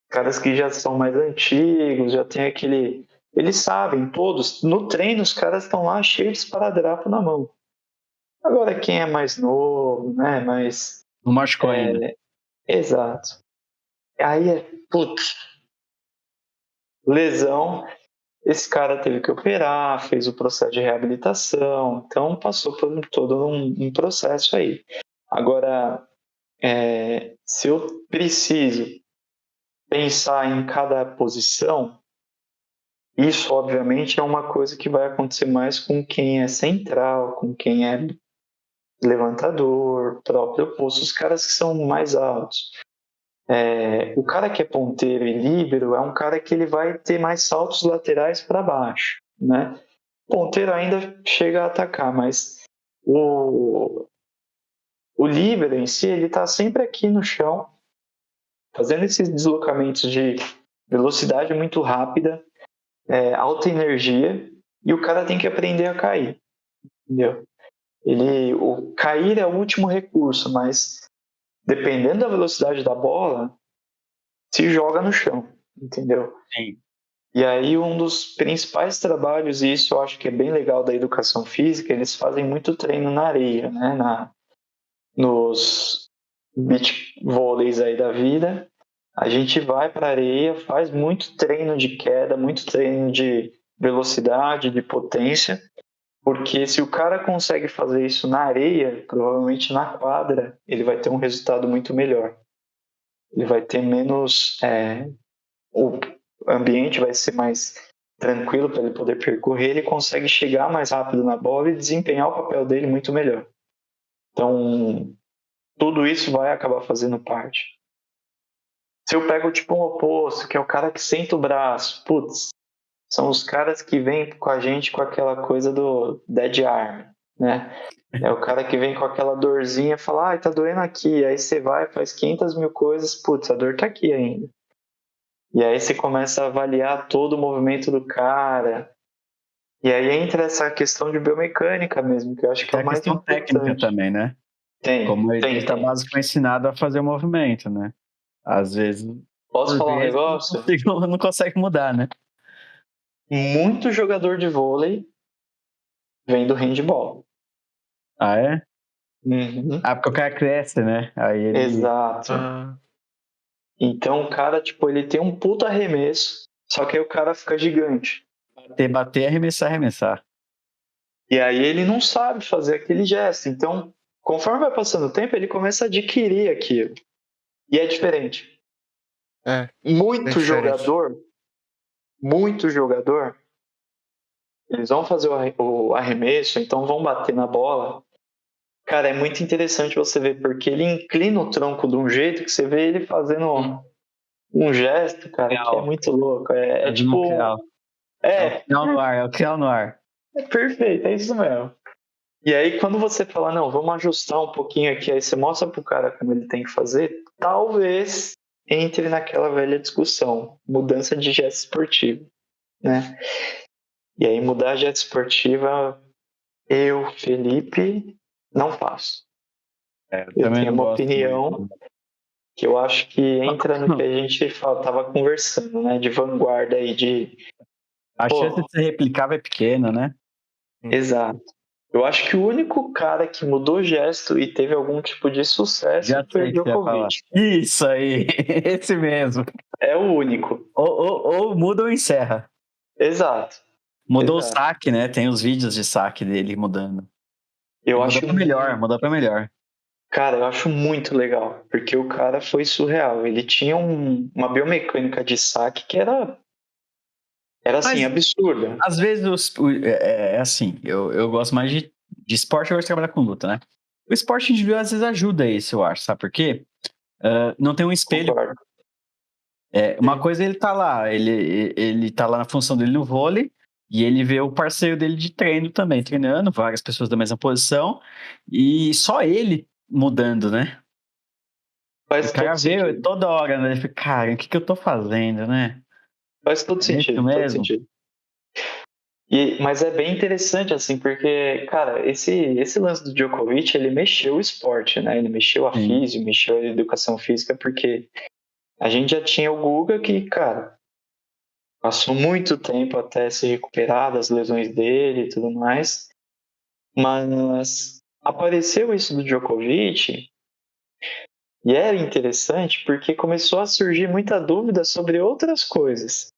Caras que já são mais antigos, já tem aquele... Eles sabem, todos. No treino, os caras estão lá cheios de esparadrapo na mão. Agora, quem é mais novo, né? Não machucou ainda. Exato. Aí putz, lesão. Esse cara teve que operar, fez o processo de reabilitação, então passou por todo um processo aí. Agora, se eu preciso pensar em cada posição, isso obviamente é uma coisa que vai acontecer mais com quem é central, com quem é levantador, próprio oposto, os caras que são mais altos. O cara que é ponteiro e líbero é um cara que ele vai ter mais saltos laterais para baixo, né? O ponteiro ainda chega a atacar, mas o líbero em si, ele está sempre aqui no chão, fazendo esses deslocamentos de velocidade muito rápida, alta energia, e o cara tem que aprender a cair, entendeu? O cair é o último recurso, mas dependendo da velocidade da bola, se joga no chão, entendeu? Sim. E aí um dos principais trabalhos, e isso eu acho que é bem legal da educação física, eles fazem muito treino na areia, né? beach vôleis aí da vida, a gente vai para areia, faz muito treino de queda, muito treino de velocidade, de potência, porque se o cara consegue fazer isso na areia, provavelmente na quadra, ele vai ter um resultado muito melhor. Ele vai ter menos... o ambiente vai ser mais tranquilo para ele poder percorrer, ele consegue chegar mais rápido na bola e desempenhar o papel dele muito melhor. Então, tudo isso vai acabar fazendo parte. Se eu pego tipo um oposto, que é o cara que senta o braço, putz, são os caras que vêm com a gente com aquela coisa do dead arm, né? É o cara que vem com aquela dorzinha e fala, tá doendo aqui. Aí você vai, faz 500 mil coisas, putz, a dor tá aqui ainda. E aí você começa a avaliar todo o movimento do cara. E aí entra essa questão de biomecânica mesmo, que eu acho que é o mais questão técnica importante. também, né? Como ele está basicamente ensinado a fazer o movimento, né? Às vezes... Posso falar um negócio? Não consegue mudar, né? Muito jogador de vôlei vem do handball. Ah, é? Uhum. Porque o cara cresce, né? Aí ele... Exato. Então o cara, tipo, ele tem um puta arremesso, só que aí o cara fica gigante. Bater, arremessar. E aí ele não sabe fazer aquele gesto. Então, conforme vai passando o tempo, ele começa a adquirir aquilo. E é diferente. Muito jogador, eles vão fazer o arremesso, então vão bater na bola. Cara, é muito interessante você ver, porque ele inclina o tronco de um jeito que você vê ele fazendo um gesto, cara, que é muito louco. É tipo... É o crial no ar. É perfeito, é isso mesmo. E aí, quando você fala, não, vamos ajustar um pouquinho aqui, aí você mostra pro cara como ele tem que fazer, talvez entre naquela velha discussão, mudança de gesto esportivo, né? E aí, mudar gesto esportiva, eu, Felipe, não faço. Eu tenho uma opinião que eu acho que entra no que a gente estava conversando, né? De vanguarda aí, de... A chance de ser replicável é pequena, né? Exato. Eu acho que o único cara que mudou gesto e teve algum tipo de sucesso foi o Djokovic. Isso aí, esse mesmo. É o único. Ou muda ou encerra. Exato. Mudou o saque, né? Tem os vídeos de saque dele mudando. Eu acho mudou pra melhor. Cara, eu acho muito legal, porque o cara foi surreal. Ele tinha uma biomecânica de saque que era assim, absurda. Às vezes, assim, eu gosto mais de esporte, eu gosto de trabalhar com luta, né? O esporte individual às vezes ajuda isso, eu acho, sabe por quê? Não tem um espelho. Concordo. Uma coisa ele tá lá, ele tá lá na função dele no vôlei, e ele vê o parceiro dele de treino também, treinando, várias pessoas da mesma posição, e só ele mudando, né? Faz o cara todo vê sentido. toda hora, né? Ele fica, cara, o que eu tô fazendo, né? Faz todo sentido, todo sentido. Mas é bem interessante, assim, porque, cara, esse lance do Djokovic, ele mexeu o esporte, né? Ele mexeu a física, mexeu a educação física, porque a gente já tinha o Guga que, cara, passou muito tempo até se recuperar das lesões dele e tudo mais, mas apareceu isso do Djokovic e era interessante porque começou a surgir muita dúvida sobre outras coisas.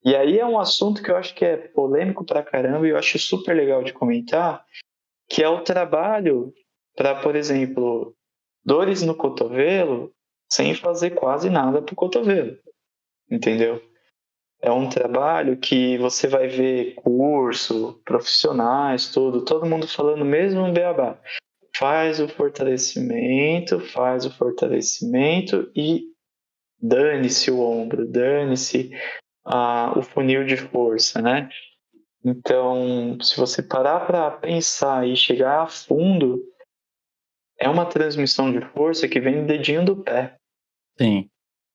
E aí é um assunto que eu acho que é polêmico pra caramba e eu acho super legal de comentar, que é o trabalho para, por exemplo, dores no cotovelo sem fazer quase nada pro cotovelo, entendeu? É um trabalho que você vai ver curso, profissionais, todo mundo falando mesmo no beabá. Faz o fortalecimento e dane-se o ombro, dane-se o funil de força, né? Então, se você parar para pensar e chegar a fundo, é uma transmissão de força que vem do dedinho do pé. Sim.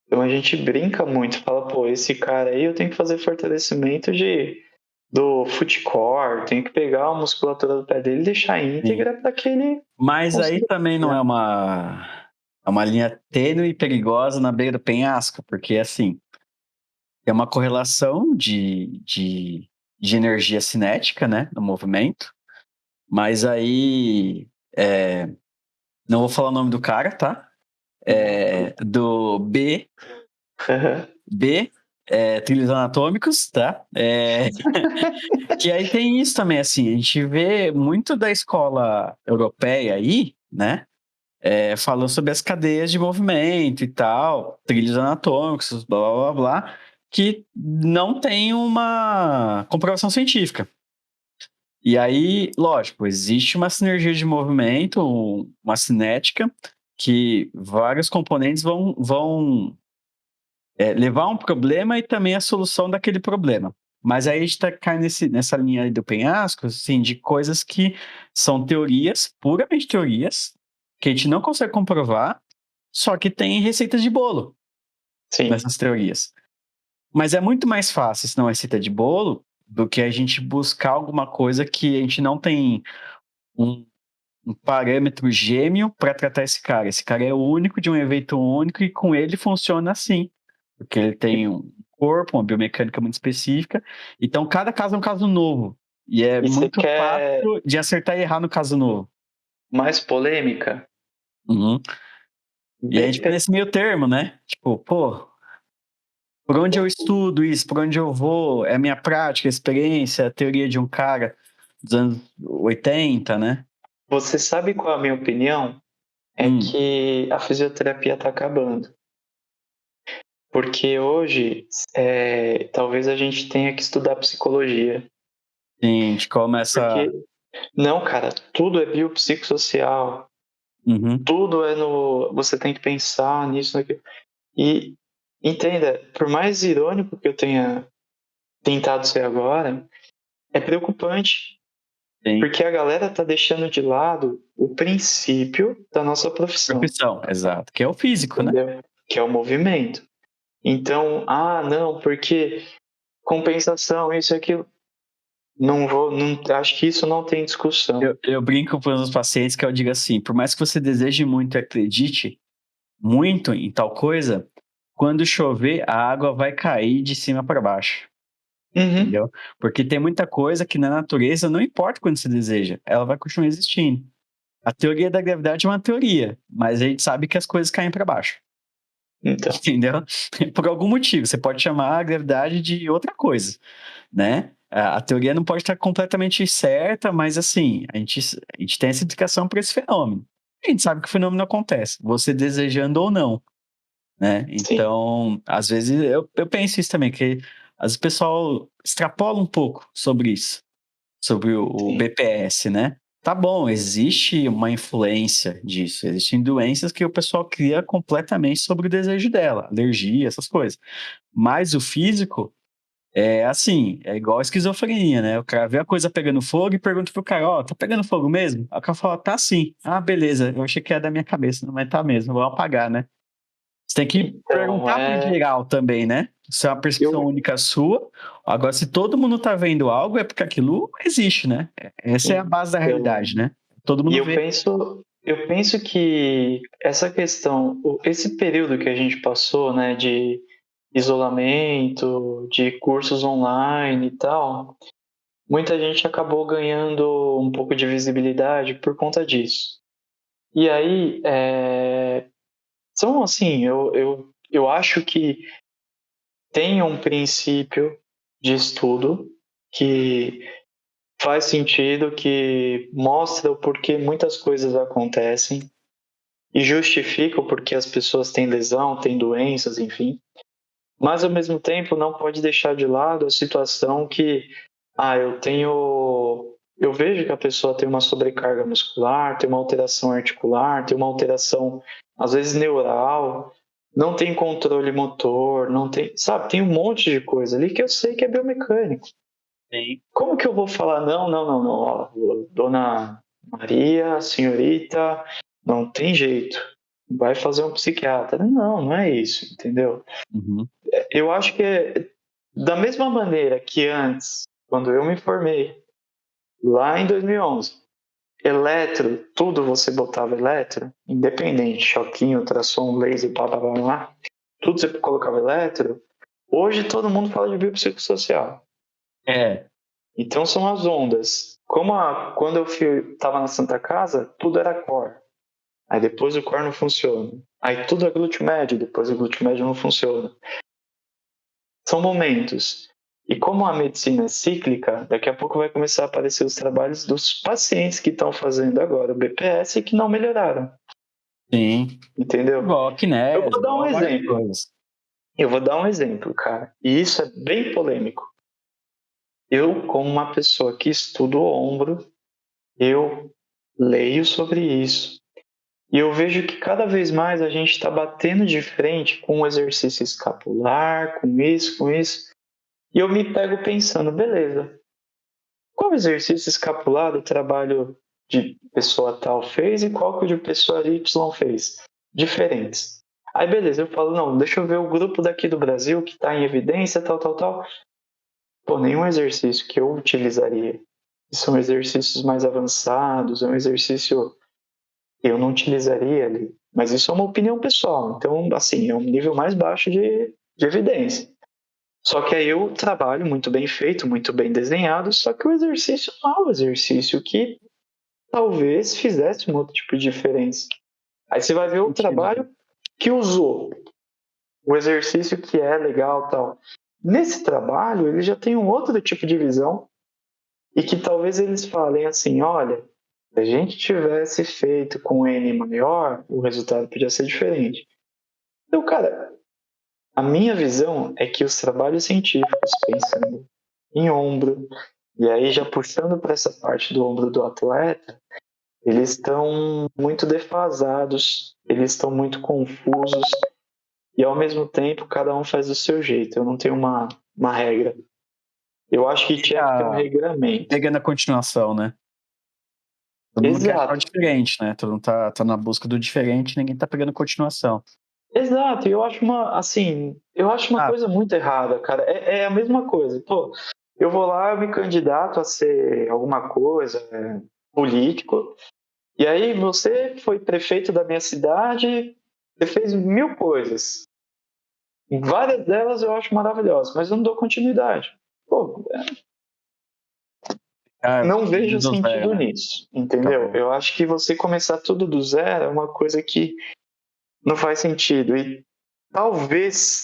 Então a gente brinca muito, fala, pô, esse cara aí eu tenho que fazer fortalecimento do foot core, tenho que pegar a musculatura do pé dele e deixar íntegra para que ele... Mas aí também não é uma linha tênue e perigosa na beira do penhasco, porque assim, é uma correlação de energia cinética, né, no movimento, mas aí não vou falar o nome do cara, tá? do B, trilhos anatômicos, tá? Que aí tem isso também, assim, a gente vê muito da escola europeia aí, né? Falando sobre as cadeias de movimento e tal, trilhos anatômicos, blá, blá, blá, blá, que não tem uma comprovação científica. E aí, lógico, existe uma sinergia de movimento, uma cinética, que vários componentes vão levar a um problema e também a solução daquele problema. Mas aí a gente cai nessa linha aí do penhasco, assim, de coisas que são teorias, puramente teorias, que a gente não consegue comprovar, só que tem receitas de bolo Sim. nessas teorias. Mas é muito mais fácil, se não é receita de bolo, do que a gente buscar alguma coisa que a gente não tem um parâmetro gêmeo para tratar esse cara. Esse cara é único, de um evento único, e com ele funciona assim. Porque ele tem um corpo, uma biomecânica muito específica. Então, cada caso é um caso novo. E é E você muito quer fácil de acertar e errar no caso novo. mais polêmica? Uhum. E a gente fica nesse meio termo, né? Tipo, pô, por onde eu estudo isso? Por onde eu vou? É a minha prática, a experiência, a teoria de um cara dos anos 80, né? Você sabe qual é a minha opinião? É que a fisioterapia está acabando. Porque hoje, talvez a gente tenha que estudar psicologia. Sim, a gente começa... Porque, não, cara, tudo é biopsicossocial. Uhum. Tudo é no... Você tem que pensar nisso, naquilo. E, entenda, por mais irônico que eu tenha tentado ser agora, é preocupante. Sim. Porque a galera tá deixando de lado o princípio da nossa profissão. Exato. Que é o físico, entendeu? né? Que é o movimento. Então, não, porque compensação, isso e aquilo. Acho que isso não tem discussão. Eu brinco com os meus pacientes que eu digo assim, por mais que você deseje muito e acredite muito em tal coisa, quando chover, a água vai cair de cima para baixo. Entendeu? Porque tem muita coisa que na natureza não importa quando se deseja, ela vai continuar existindo. A teoria da gravidade é uma teoria, mas a gente sabe que as coisas caem para baixo. Então. Entendeu? Por algum motivo, você pode chamar a gravidade de outra coisa, né? A teoria não pode estar completamente certa, mas assim, a gente tem essa explicação para esse fenômeno. A gente sabe que o fenômeno acontece, você desejando ou não, né? Então, às vezes, eu penso isso também, que às vezes o pessoal extrapola um pouco sobre isso, sobre o BPS, né? Tá bom, existe uma influência disso, existem doenças que o pessoal cria completamente sobre o desejo dela, alergia, essas coisas. Mas o físico é assim, é igual a esquizofrenia, né? O cara vê a coisa pegando fogo e pergunta pro cara, tá pegando fogo mesmo? Aí o cara fala, tá sim. Ah, beleza, eu achei que era da minha cabeça, mas tá mesmo, vou apagar, né? Você tem que perguntar pro geral também, né? Se é uma percepção única sua. Agora, se todo mundo tá vendo algo, é porque aquilo existe, né? Essa é a base da realidade, né? Todo mundo vê. Eu penso que essa questão, esse período que a gente passou, né, de isolamento, de cursos online e tal, muita gente acabou ganhando um pouco de visibilidade por conta disso. E aí, são assim, eu acho que tem um princípio de estudo que faz sentido, que mostra o porquê muitas coisas acontecem e justifica o porquê as pessoas têm lesão, têm doenças, enfim. Mas, ao mesmo tempo, não pode deixar de lado a situação que, eu vejo que a pessoa tem uma sobrecarga muscular, tem uma alteração articular, tem uma alteração, às vezes, neural, não tem controle motor, não tem, sabe, tem um monte de coisa ali que eu sei que é biomecânico. Sim. Como que eu vou falar, não, ó, dona Maria, senhorita, não tem jeito, vai fazer um psiquiatra. Não é isso, entendeu? Uhum. Eu acho que da mesma maneira que antes, quando eu me formei, lá em 2011, eletro, tudo você botava eletro, independente, choquinho, ultrassom, laser, blá, blá, blá, blá, tudo você colocava eletro. Hoje todo mundo fala de biopsicossocial. Então são as ondas. Quando eu estava na Santa Casa, tudo era core. Aí depois o core não funciona. Aí tudo é glúteo médio, depois o glúteo médio não funciona. São momentos. E como a medicina é cíclica, daqui a pouco vai começar a aparecer os trabalhos dos pacientes que estão fazendo agora o BPS e que não melhoraram. Sim. Entendeu? Igual a Eu kinese, vou dar um igual a várias exemplo. coisas. Eu vou dar um exemplo, cara. E isso é bem polêmico. Eu, como uma pessoa que estuda o ombro, eu leio sobre isso. E eu vejo que cada vez mais a gente está batendo de frente com o exercício escapular, com isso, com isso. E eu me pego pensando, beleza, qual exercício escapular do trabalho de pessoa tal fez e qual que o de pessoa Y fez? Diferentes. Aí beleza, eu falo, não, deixa eu ver o grupo daqui do Brasil que está em evidência, tal, tal, tal. Pô, nenhum exercício que eu utilizaria. São exercícios mais avançados, é um exercício que eu não utilizaria ali. Mas isso é uma opinião pessoal. Então, assim, é um nível mais baixo de evidência. Só que aí eu trabalho muito bem feito, muito bem desenhado, só que o exercício não é um exercício que talvez fizesse um outro tipo de diferença. Aí você vai ver o trabalho que usou, o exercício que é legal e tal. Nesse trabalho, ele já tem um outro tipo de visão e que talvez eles falem assim, olha, se a gente tivesse feito com N maior, o resultado podia ser diferente. Então, cara, a minha visão é que os trabalhos científicos, pensando em ombro, e aí já puxando para essa parte do ombro do atleta, eles estão muito defasados, eles estão muito confusos, e ao mesmo tempo cada um faz do seu jeito. Eu não tenho uma regra. Eu acho que tinha que ter um regramento. Pegando a continuação, né? Todo mundo quer algo Exato. diferente, né? Todo mundo tá na busca do diferente, ninguém tá pegando continuação. Exato, eu acho uma coisa muito errada, cara. É a mesma coisa. Pô, eu vou lá, eu me candidato a ser alguma coisa, político, e aí você foi prefeito da minha cidade, você fez 1000 coisas. Várias delas eu acho maravilhosas, mas eu não dou continuidade. Pô, não vejo Do zero, sentido né? nisso, entendeu? Acabou. Eu acho que você começar tudo do zero é uma coisa que não faz sentido. E talvez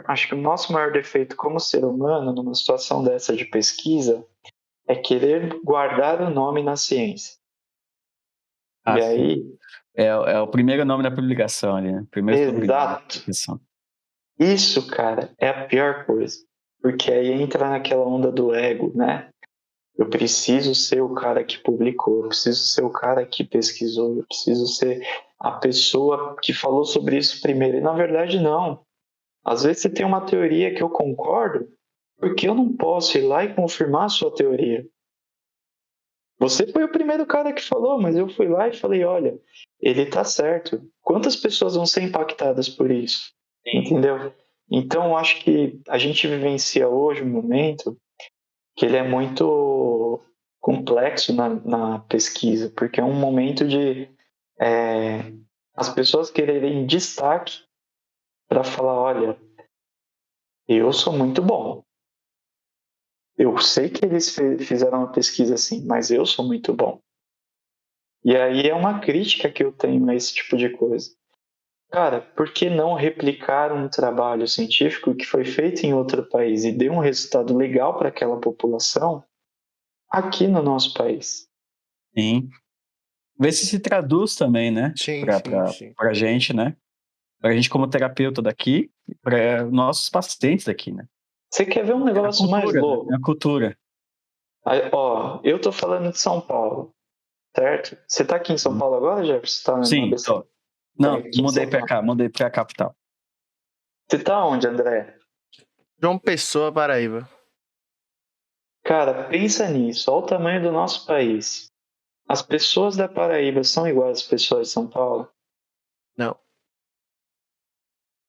acho que o nosso maior defeito como ser humano numa situação dessa de pesquisa é querer guardar o nome na ciência. E Sim. aí, É o primeiro nome da publicação ali, né? Primeiro sobrenome da exato. publicação. Isso, cara, é a pior coisa. Porque aí entra naquela onda do ego, né? Eu preciso ser o cara que publicou, eu preciso ser o cara que pesquisou, eu preciso ser a pessoa que falou sobre isso primeiro. E na verdade, não. Às vezes você tem uma teoria que eu concordo, porque eu não posso ir lá e confirmar a sua teoria. Você foi o primeiro cara que falou, mas eu fui lá e falei, olha, ele tá certo. Quantas pessoas vão ser impactadas por isso? Entendeu? Então, eu acho que a gente vivencia hoje um momento que ele é muito complexo na pesquisa, porque é um momento de as pessoas quererem destaque para falar, olha, eu sou muito bom. Eu sei que eles fizeram uma pesquisa assim, mas eu sou muito bom. E aí é uma crítica que eu tenho a esse tipo de coisa. Cara, por que não replicar um trabalho científico que foi feito em outro país e deu um resultado legal para aquela população aqui no nosso país? Sim. Ver se traduz também, né? Sim, Pra sim. gente, né? Pra gente como terapeuta daqui, para nossos pacientes daqui, né? Você quer ver um É a negócio mais cultura, né? É louco? a cultura. Aí, ó, eu tô falando de São Paulo, certo? Você tá aqui em São Paulo agora, Jefferson? Você tá no Sim, ABC? tô. Tá Não, aqui em São Paulo. mudei pra capital. Você tá onde, André? João Pessoa, Paraíba. Cara, pensa nisso. Olha o tamanho do nosso país. As pessoas da Paraíba são iguais às pessoas de São Paulo? Não.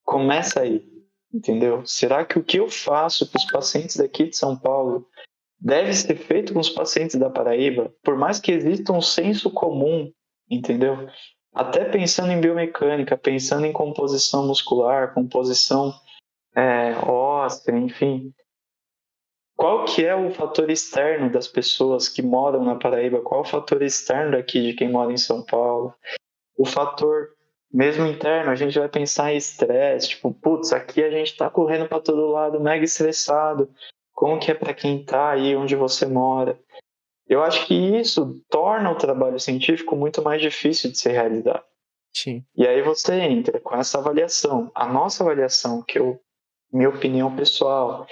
Começa aí, entendeu? Será que o que eu faço com os pacientes daqui de São Paulo deve ser feito com os pacientes da Paraíba? Por mais que exista um senso comum, entendeu? Até pensando em biomecânica, pensando em composição muscular, composição óssea, enfim. Qual que é o fator externo das pessoas que moram na Paraíba? Qual é o fator externo aqui de quem mora em São Paulo? O fator mesmo interno, a gente vai pensar em estresse, tipo, putz, aqui a gente tá correndo para todo lado, mega estressado. Como que é para quem tá aí onde você mora? Eu acho que isso torna o trabalho científico muito mais difícil de ser realizado. Sim. E aí você entra com essa avaliação. A nossa avaliação, minha opinião pessoal,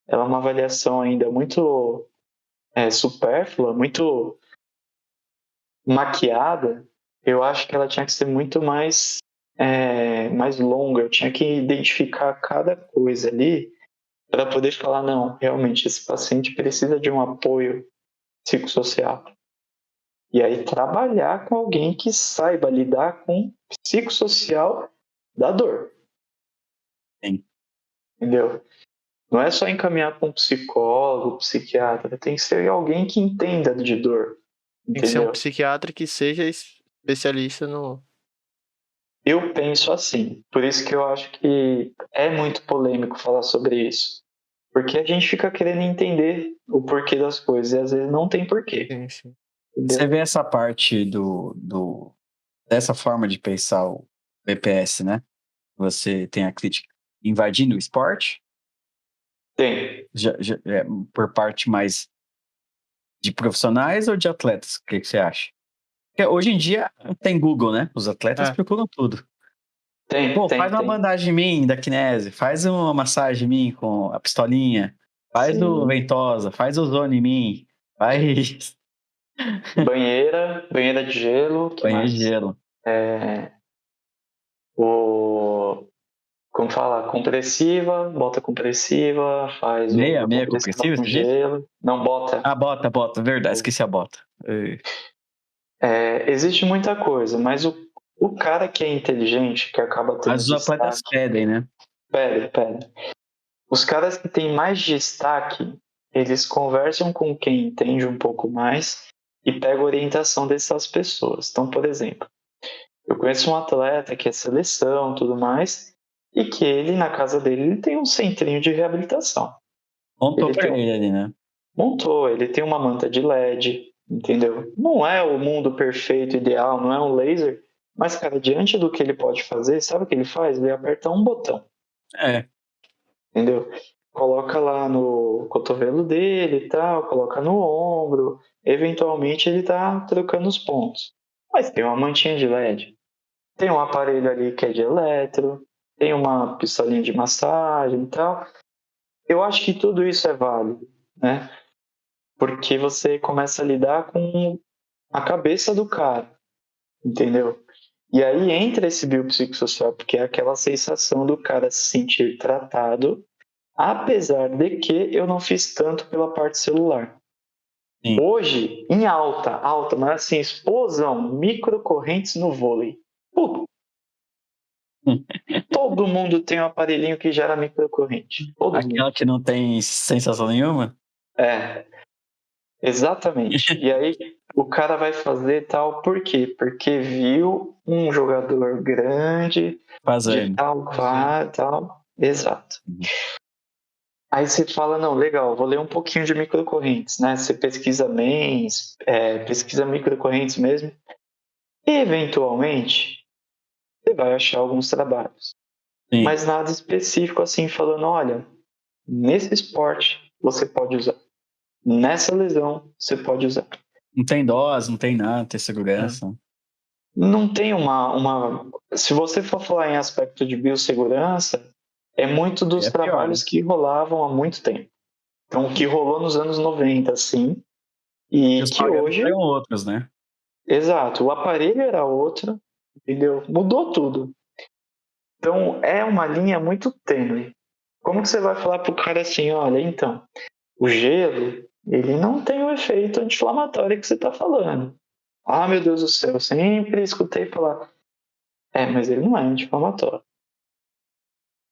ela é uma avaliação ainda muito supérflua, muito maquiada. Eu acho que ela tinha que ser muito mais longa. Eu tinha que identificar cada coisa ali para poder falar, não, realmente esse paciente precisa de um apoio psicossocial. E aí trabalhar com alguém que saiba lidar com o psicossocial da dor. Sim. Entendeu? Não é só encaminhar para um psicólogo, psiquiatra, tem que ser alguém que entenda de dor. Tem que ser um Entendeu? psiquiatra que seja especialista no. Eu penso assim, por isso que eu acho que é muito polêmico falar sobre isso. Porque a gente fica querendo entender o porquê das coisas e às vezes não tem porquê. Sim, sim. Você Entendeu? vê essa parte dessa forma de pensar o BPS, né? Você tem a crítica invadindo o esporte, Tem. por parte mais de profissionais ou de atletas? O que você acha? Porque hoje em dia tem Google, né? Os atletas É. procuram tudo. Tem, Pô, tem, faz uma tem. bandagem em mim da Kinese, faz uma massagem em mim com a pistolinha, faz o Sim. ventosa, faz ozônio em mim, faz Banheira de gelo, que banho de mais? gelo. É, o, como fala? Compressiva, bota compressiva, faz a Meia compressiva compressiva, com você disse? gelo. Não, bota. Ah, bota, verdade, esqueci a bota. Existe muita coisa, mas o cara que é inteligente, que acaba tendo Mas os atletas destaque, pedem, né? pera. Os caras que têm mais destaque, eles conversam com quem entende um pouco mais e pegam orientação dessas pessoas. Então, por exemplo, eu conheço um atleta que é seleção, tudo mais, e que ele, na casa dele, ele tem um centrinho de reabilitação. Montou Ele pra tem ele ali, né? montou, ele tem uma manta de LED, entendeu? Não é o mundo perfeito, ideal, não é um laser, mas, cara, diante do que ele pode fazer, sabe o que ele faz? Ele aperta um botão, É, entendeu? Coloca lá no cotovelo dele e tal, coloca no ombro, eventualmente ele tá trocando os pontos. Mas tem uma mantinha de LED, tem um aparelho ali que é de eletro, tem uma pistolinha de massagem e tal. Eu acho que tudo isso é válido, né? Porque você começa a lidar com a cabeça do cara, entendeu? E aí entra esse biopsicossocial, porque é aquela sensação do cara se sentir tratado, apesar de que eu não fiz tanto pela parte celular. sim. Hoje, em alta, mas assim, explosão, microcorrentes no vôlei. Pô, todo mundo tem um aparelhinho que gera microcorrente. Todo mundo. Aquela que não tem sensação nenhuma? É, exatamente. E aí o cara vai fazer tal, por quê? Porque viu um jogador grande de Fazendo. tal, tal. Exato. Uhum. Aí você fala, não, legal, vou ler um pouquinho de microcorrentes, né? Você pesquisa MENS, pesquisa microcorrentes mesmo. E, eventualmente, você vai achar alguns trabalhos. Sim. Mas nada específico assim, falando, olha, nesse esporte você pode usar. Nessa lesão você pode usar. Não tem dose, não tem nada, tem É. segurança. Não tem uma. Se você for falar em aspecto de biossegurança, é muito dos É pior, né? trabalhos que rolavam há muito tempo. Então, o que rolou nos anos 90, sim, E e os que parâmetros hoje, eram outros, né? exato, o aparelho era outro, entendeu? Mudou tudo. Então, é uma linha muito tênue. Como que você vai falar pro cara assim, olha, então, o gelo, ele não tem o efeito anti-inflamatório que você está falando. Ah, meu Deus do céu, eu sempre escutei falar, mas ele não é anti-inflamatório.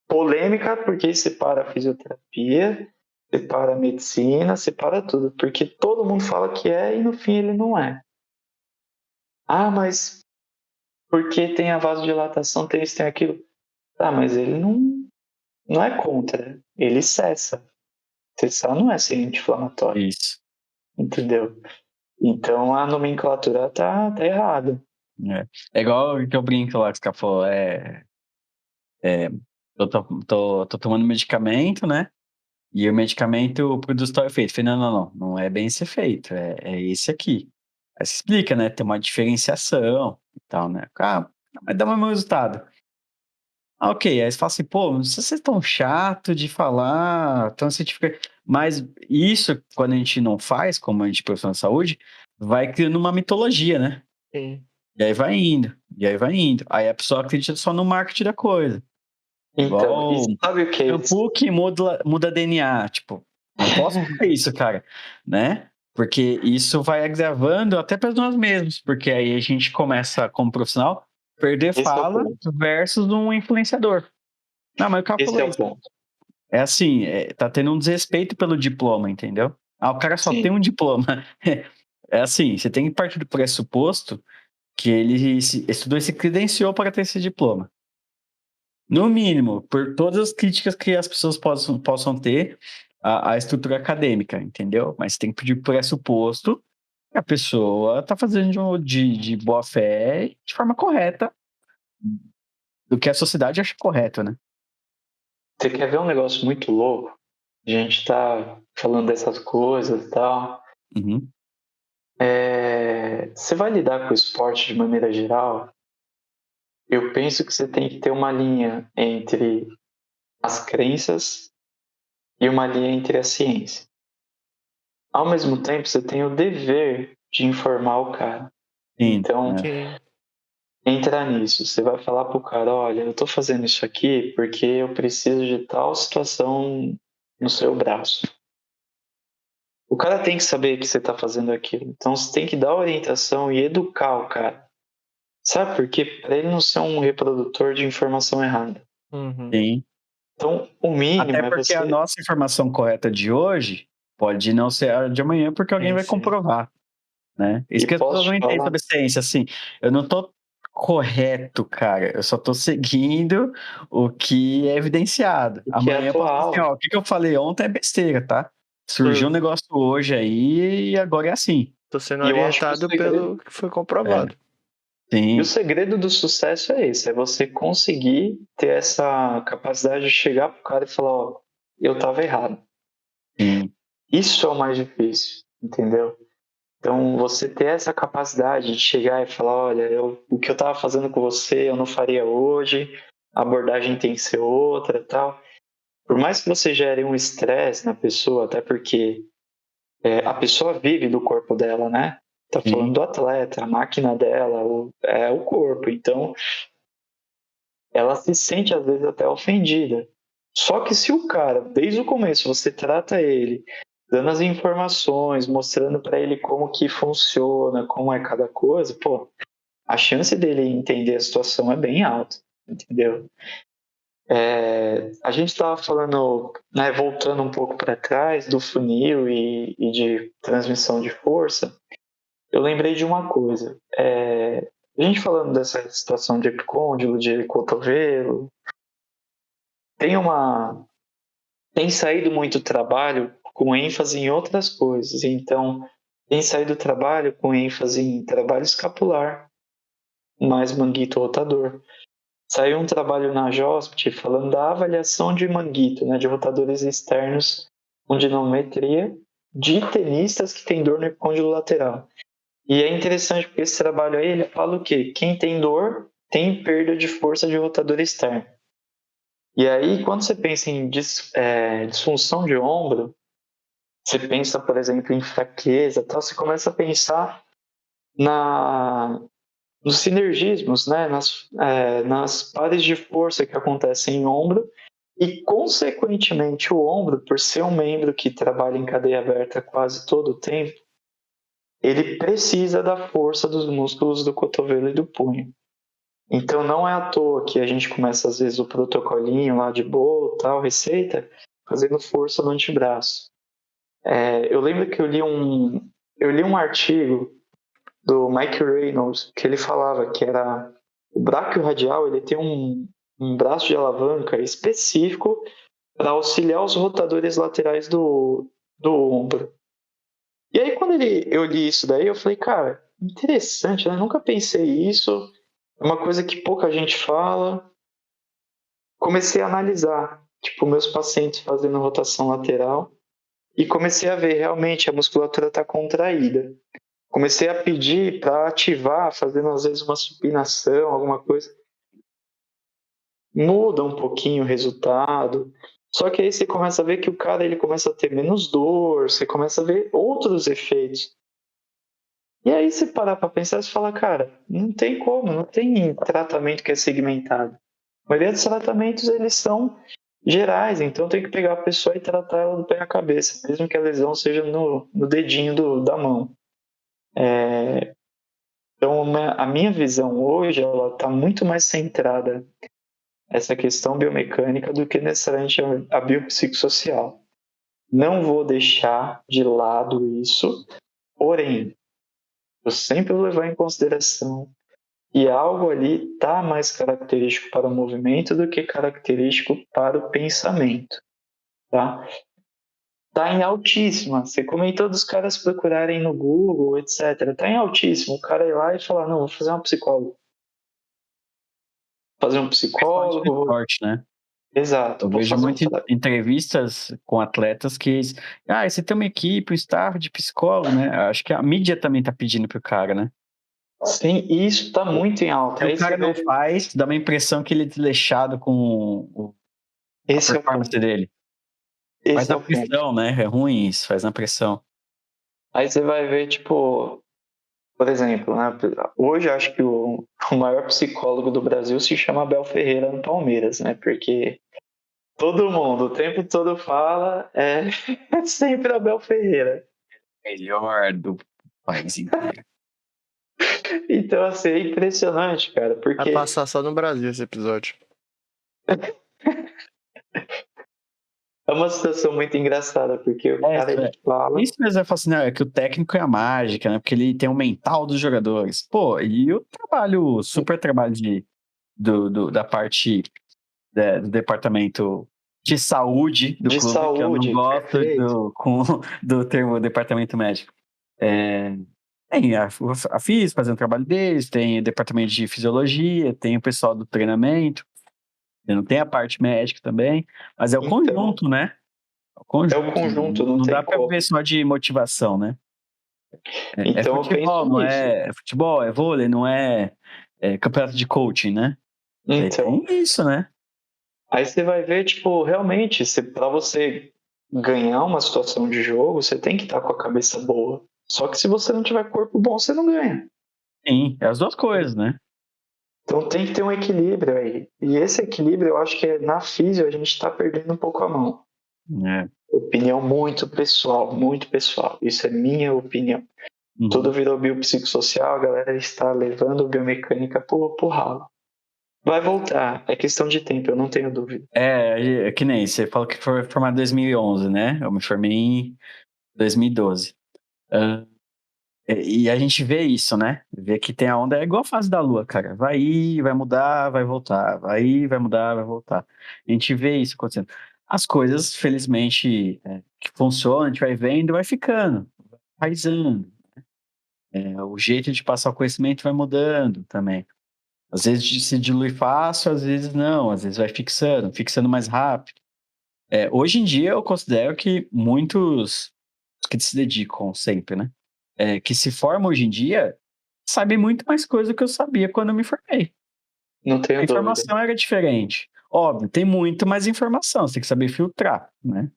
Polêmica porque separa a fisioterapia, separa a medicina, separa tudo, porque todo mundo fala que é e no fim ele não é. Ah, mas porque tem a vasodilatação, tem isso, tem aquilo. Tá, mas ele não é contra, ele cessa. Cessar não é ser anti-inflamatório, Isso. entendeu? Então a nomenclatura tá errada. É igual o que eu brinco lá que os caras falou, tô tomando medicamento, né? E o medicamento produz tal efeito. Eu falei, não é bem esse efeito, é esse aqui. Aí você explica, né? Tem uma diferenciação e tal, né? Ah, mas dá o mesmo resultado. Ah, ok. Aí você fala assim, pô, não precisa ser tão chato de falar, tão científico. Mas isso, quando a gente não faz, como a gente é profissional de saúde, vai criando uma mitologia, né? Sim. E aí vai indo, e aí vai indo. Aí a pessoa acredita só no marketing da coisa. Então, e Igual sabe o que é isso? shampoo que muda DNA. Tipo, não posso fazer isso, cara. Né? Porque isso vai agravando até para nós mesmos. Porque aí a gente começa, como profissional, perder Esse é o fala ponto. versus um influenciador. Não, mas o cara Esse falou é o isso. ponto. É assim, tá tendo um desrespeito pelo diploma, entendeu? Ah, o cara só tem Sim. um diploma. É assim, você tem que partir do pressuposto que ele estudou e se credenciou para ter esse diploma. No mínimo, por todas as críticas que as pessoas possam ter à estrutura acadêmica, entendeu? Mas tem que pedir pressuposto que a pessoa está fazendo de boa fé e de forma correta, do que a sociedade acha correto, né? Você quer ver um negócio muito louco? A gente tá falando dessas coisas e tal. Uhum. Você vai lidar com o esporte de maneira geral? Eu penso que você tem que ter uma linha entre as crenças e uma linha entre a ciência. Ao mesmo tempo, você tem o dever de informar o cara. Sim, Então, né? Sim. entrar nisso. Você vai falar pro cara, olha, eu tô fazendo isso aqui porque eu preciso de tal situação no seu braço. O cara tem que saber que você tá fazendo aquilo. Então, você tem que dar orientação e educar o cara. Sabe por quê? Para ele não ser um reprodutor de informação errada. Uhum. Sim. Então, o mínimo Até é porque a você. nossa informação correta de hoje pode não ser a de amanhã, porque alguém Sim, vai sim. comprovar, né? Isso E que as pessoas posso não te entendem falar, sobre ciência, assim, eu não tô correto, cara, eu só tô seguindo o que é evidenciado. o que é Amanhã eu posso falar assim, atual. ó, o que eu falei ontem é besteira, tá? Surgiu um Tô, negócio hoje aí e agora é assim. tô sendo E eu acho que o orientado segredo. pelo que foi É, comprovado. E o sim, segredo do sucesso é esse, é você conseguir ter essa capacidade de chegar pro cara e falar, ó, eu tava errado. sim, Isso é o mais difícil, entendeu? Então, você ter essa capacidade de chegar e falar, olha, o que eu tava fazendo com você, eu não faria hoje, a abordagem tem que ser outra e tal. Por mais que você gere um estresse na pessoa, até porque a pessoa vive do corpo dela, né? Tá falando sim, do atleta, a máquina dela, é o corpo. Então, ela se sente às vezes até ofendida. Só que se o cara, desde o começo, você trata ele, dando as informações, mostrando para ele como que funciona, como é cada coisa, pô, a chance dele entender a situação é bem alta, entendeu? A gente estava falando, né, voltando um pouco para trás do funil e de transmissão de força, eu lembrei de uma coisa. A gente falando dessa situação de epicôndilo, de cotovelo, tem uma tem saído muito trabalho com ênfase em outras coisas. Então, tem saído trabalho com ênfase em trabalho escapular, mais manguito rotador. Saiu um trabalho na JOSPT falando da avaliação de manguito, né, de rotadores externos com dinamometria de tenistas que têm dor no epicôndilo lateral. E é interessante porque esse trabalho aí ele fala o quê? Quem tem dor tem perda de força de rotador externo. E aí, quando você pensa em disfunção de ombro, você pensa, por exemplo, em fraqueza, tal, você começa a pensar nos sinergismos, né? nas pares de força que acontecem em ombro e, consequentemente, o ombro, por ser um membro que trabalha em cadeia aberta quase todo o tempo, ele precisa da força dos músculos do cotovelo e do punho. Então, não é à toa que a gente começa, às vezes, o protocolinho lá de bolo, tal, receita, fazendo força no antebraço. Eu lembro que eu li um artigo do Mike Reynolds que ele falava que era o bráquio radial, ele tem um braço de alavanca específico para auxiliar os rotadores laterais do ombro. E aí quando eu li isso daí, eu falei, cara, interessante, né? Nunca pensei isso. É uma coisa que pouca gente fala. Comecei a analisar, tipo, meus pacientes fazendo rotação lateral e comecei a ver realmente a musculatura está contraída. Comecei a pedir para ativar, fazendo às vezes uma supinação, alguma coisa. Muda um pouquinho o resultado. Só que aí você começa a ver que o cara ele começa a ter menos dor, você começa a ver outros efeitos. E aí você parar para pensar e fala, cara, não tem como, não tem tratamento que é segmentado. A maioria dos tratamentos eles são gerais, então tem que pegar a pessoa e tratar ela do pé à cabeça, mesmo que a lesão seja no dedinho da mão. Então a minha visão hoje ela está muito mais centrada essa questão biomecânica do que necessariamente a biopsicossocial. Não vou deixar de lado isso, porém, eu sempre vou levar em consideração que algo ali está mais característico para o movimento do que característico para o pensamento. Tá? Tá em altíssima. Você comentou dos caras procurarem no Google, etc. Tá em altíssimo. O cara ir lá e falar, não, vou fazer um psicólogo. Fazer um Principalmente no psicólogo. esporte, né? Exato. Eu Vou vejo fazer muitas entrevistas com atletas que você tem uma equipe, um staff de psicólogo, né? Acho que a mídia também tá pedindo pro cara, né? Sim, isso tá muito em alta. Se Aí o cara você não vê. faz, dá uma impressão que ele é desleixado com a Esse é o performance ponto. dele. Faz Esse é na o ponto. pressão, né? É ruim isso, faz na pressão. Aí você vai ver, tipo, por exemplo, né? Hoje eu acho que o maior psicólogo do Brasil se chama Abel Ferreira no Palmeiras, né? Porque todo mundo, o tempo todo fala, é sempre Abel Ferreira. Melhor do país inteiro. Então, assim, é impressionante, cara, Vai porque passar só no Brasil esse episódio. é uma situação muito engraçada, porque o É, cara, isso, ele fala... isso mesmo, eu falo assim, não, é que o técnico é a mágica, né? Porque ele tem o mental dos jogadores. Pô, e o trabalho, o super trabalho da parte do departamento de saúde do De clube, que eu não saúde, gosto perfeito. do termo departamento médico. É, tem a FIS fazendo o trabalho deles, tem o departamento de fisiologia, tem o pessoal do treinamento, não tem a parte médica também, mas é o Então, conjunto, né? É o é o conjunto, conjunto, não não tem dá para ver como. só de motivação, né? É Então, eu penso futebol, não nisso. é futebol, é vôlei, não é campeonato de coaching, né? Então, Tem isso, né? aí você vai ver, tipo, realmente, para você ganhar uma situação de jogo, você tem que estar com a cabeça boa. Só que se você não tiver corpo bom, você não ganha. Sim, é as duas coisas, né? Então tem que ter um equilíbrio aí. E esse equilíbrio, eu acho que na físio a gente está perdendo um pouco a mão. É. Opinião muito pessoal, muito pessoal. Isso é minha opinião. Tudo Uhum. virou biopsicossocial, a galera está levando biomecânica pro ralo. Vai voltar, é questão de tempo, eu não tenho dúvida. É que nem você falou que foi formado em 2011, né? Eu me formei em 2012. Ah, e a gente vê isso, né? Vê que tem a onda, é igual a fase da Lua, cara. Vai ir, vai mudar, vai voltar. Vai ir, vai mudar, vai voltar. A gente vê isso acontecendo. As coisas, felizmente, que funcionam, a gente vai vendo, vai ficando, vai enraizando. O jeito de passar o conhecimento vai mudando também. Às vezes se dilui fácil, às vezes não, às vezes vai fixando mais rápido. Hoje em dia eu considero que muitos que se dedicam sempre, né? Que se formam hoje em dia, sabem muito mais coisa do que eu sabia quando eu me formei. Não A tenho dúvida. informação era diferente. Óbvio, tem muito mais informação, você tem que saber filtrar, né?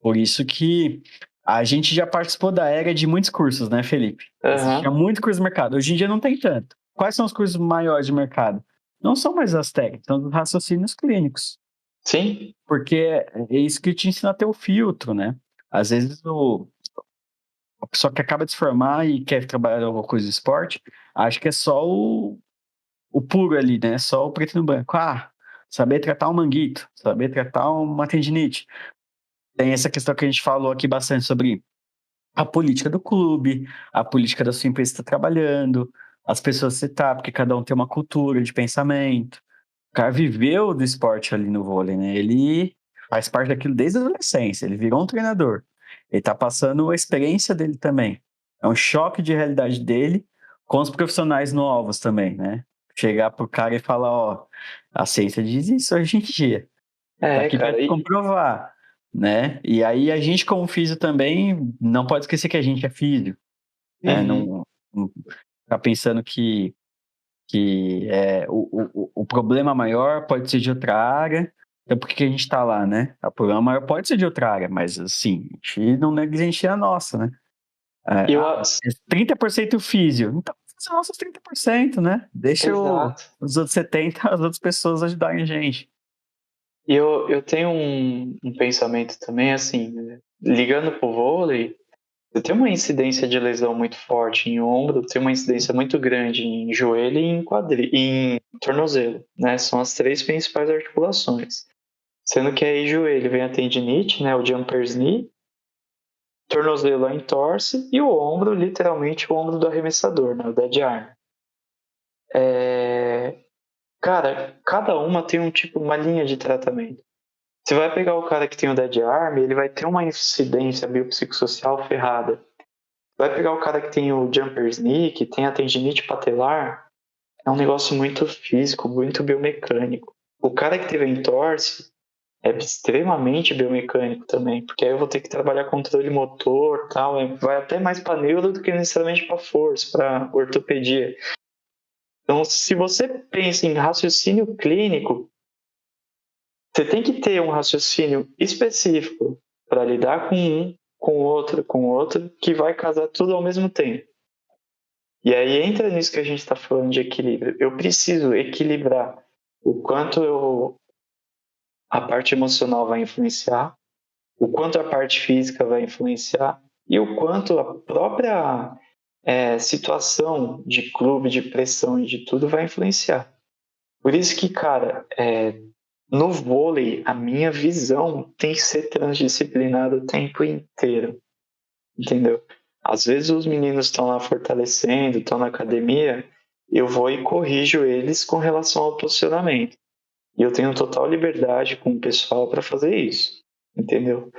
Por isso que a gente já participou da era de muitos cursos, né, Felipe? Existia Aham. muito curso de mercado. Hoje em dia não tem tanto. Quais são os cursos maiores de mercado? Não são mais as técnicas, são os raciocínios clínicos. Sim, Porque é isso que te ensina a ter o filtro, né? Às vezes a pessoa que acaba de se formar e quer trabalhar alguma coisa de esporte, acha que é só o puro ali, né? Só o preto no branco. Saber tratar um manguito, saber tratar uma tendinite. Tem essa questão que a gente falou aqui bastante sobre a política do clube, a política da sua empresa que está trabalhando, as pessoas que você tá, porque cada um tem uma cultura de pensamento. O cara viveu do esporte ali no vôlei, né? Ele faz parte daquilo desde a adolescência, ele virou um treinador. Ele tá passando a experiência dele também. É um choque de realidade dele com os profissionais novos também, né? Chegar pro cara e falar, ó, a ciência diz isso hoje em dia. Tá aqui para Cara, te comprovar, né? E aí a gente, como físio também, não pode esquecer que a gente é físio, né? Não ficar pensando que o problema maior pode ser de outra área, então por que a gente está lá, né? O problema maior pode ser de outra área, mas assim, a gente não negligencia a nossa, né? eu, 30% físio, então vamos fazer nossos 30%, né? Deixa exato. os outros 70%, as outras pessoas ajudarem a gente. E eu tenho um pensamento também, assim, né? Ligando pro vôlei, eu tenho uma incidência de lesão muito forte em ombro, tem uma incidência muito grande em joelho e em tornozelo, né? São as 3 principais articulações. Sendo que aí joelho vem a tendinite, né? O jumper's knee, tornozelo a entorse e o ombro, literalmente o ombro do arremessador, né? O dead arm. Cara, cada uma tem uma linha de tratamento. Você vai pegar o cara que tem o dead arm, ele vai ter uma incidência biopsicossocial ferrada. Vai pegar o cara que tem o jumper's knee, que tem a tendinite patelar, é um negócio muito físico, muito biomecânico. O cara que teve a entorse é extremamente biomecânico também, porque aí eu vou ter que trabalhar controle motor, tal, vai até mais para neuro do que necessariamente para força, para ortopedia. Então, se você pensa em raciocínio clínico, você tem que ter um raciocínio específico para lidar com um, com outro, que vai casar tudo ao mesmo tempo. E aí entra nisso que a gente está falando de equilíbrio. Eu preciso equilibrar o quanto a parte emocional vai influenciar, o quanto a parte física vai influenciar e o quanto a própria situação de clube, de pressão e de tudo vai influenciar. Por isso que, cara, no vôlei, a minha visão tem que ser transdisciplinada o tempo inteiro, entendeu? Às vezes os meninos estão lá fortalecendo, estão na academia, eu vou e corrijo eles com relação ao posicionamento. E eu tenho total liberdade com o pessoal para fazer isso, entendeu?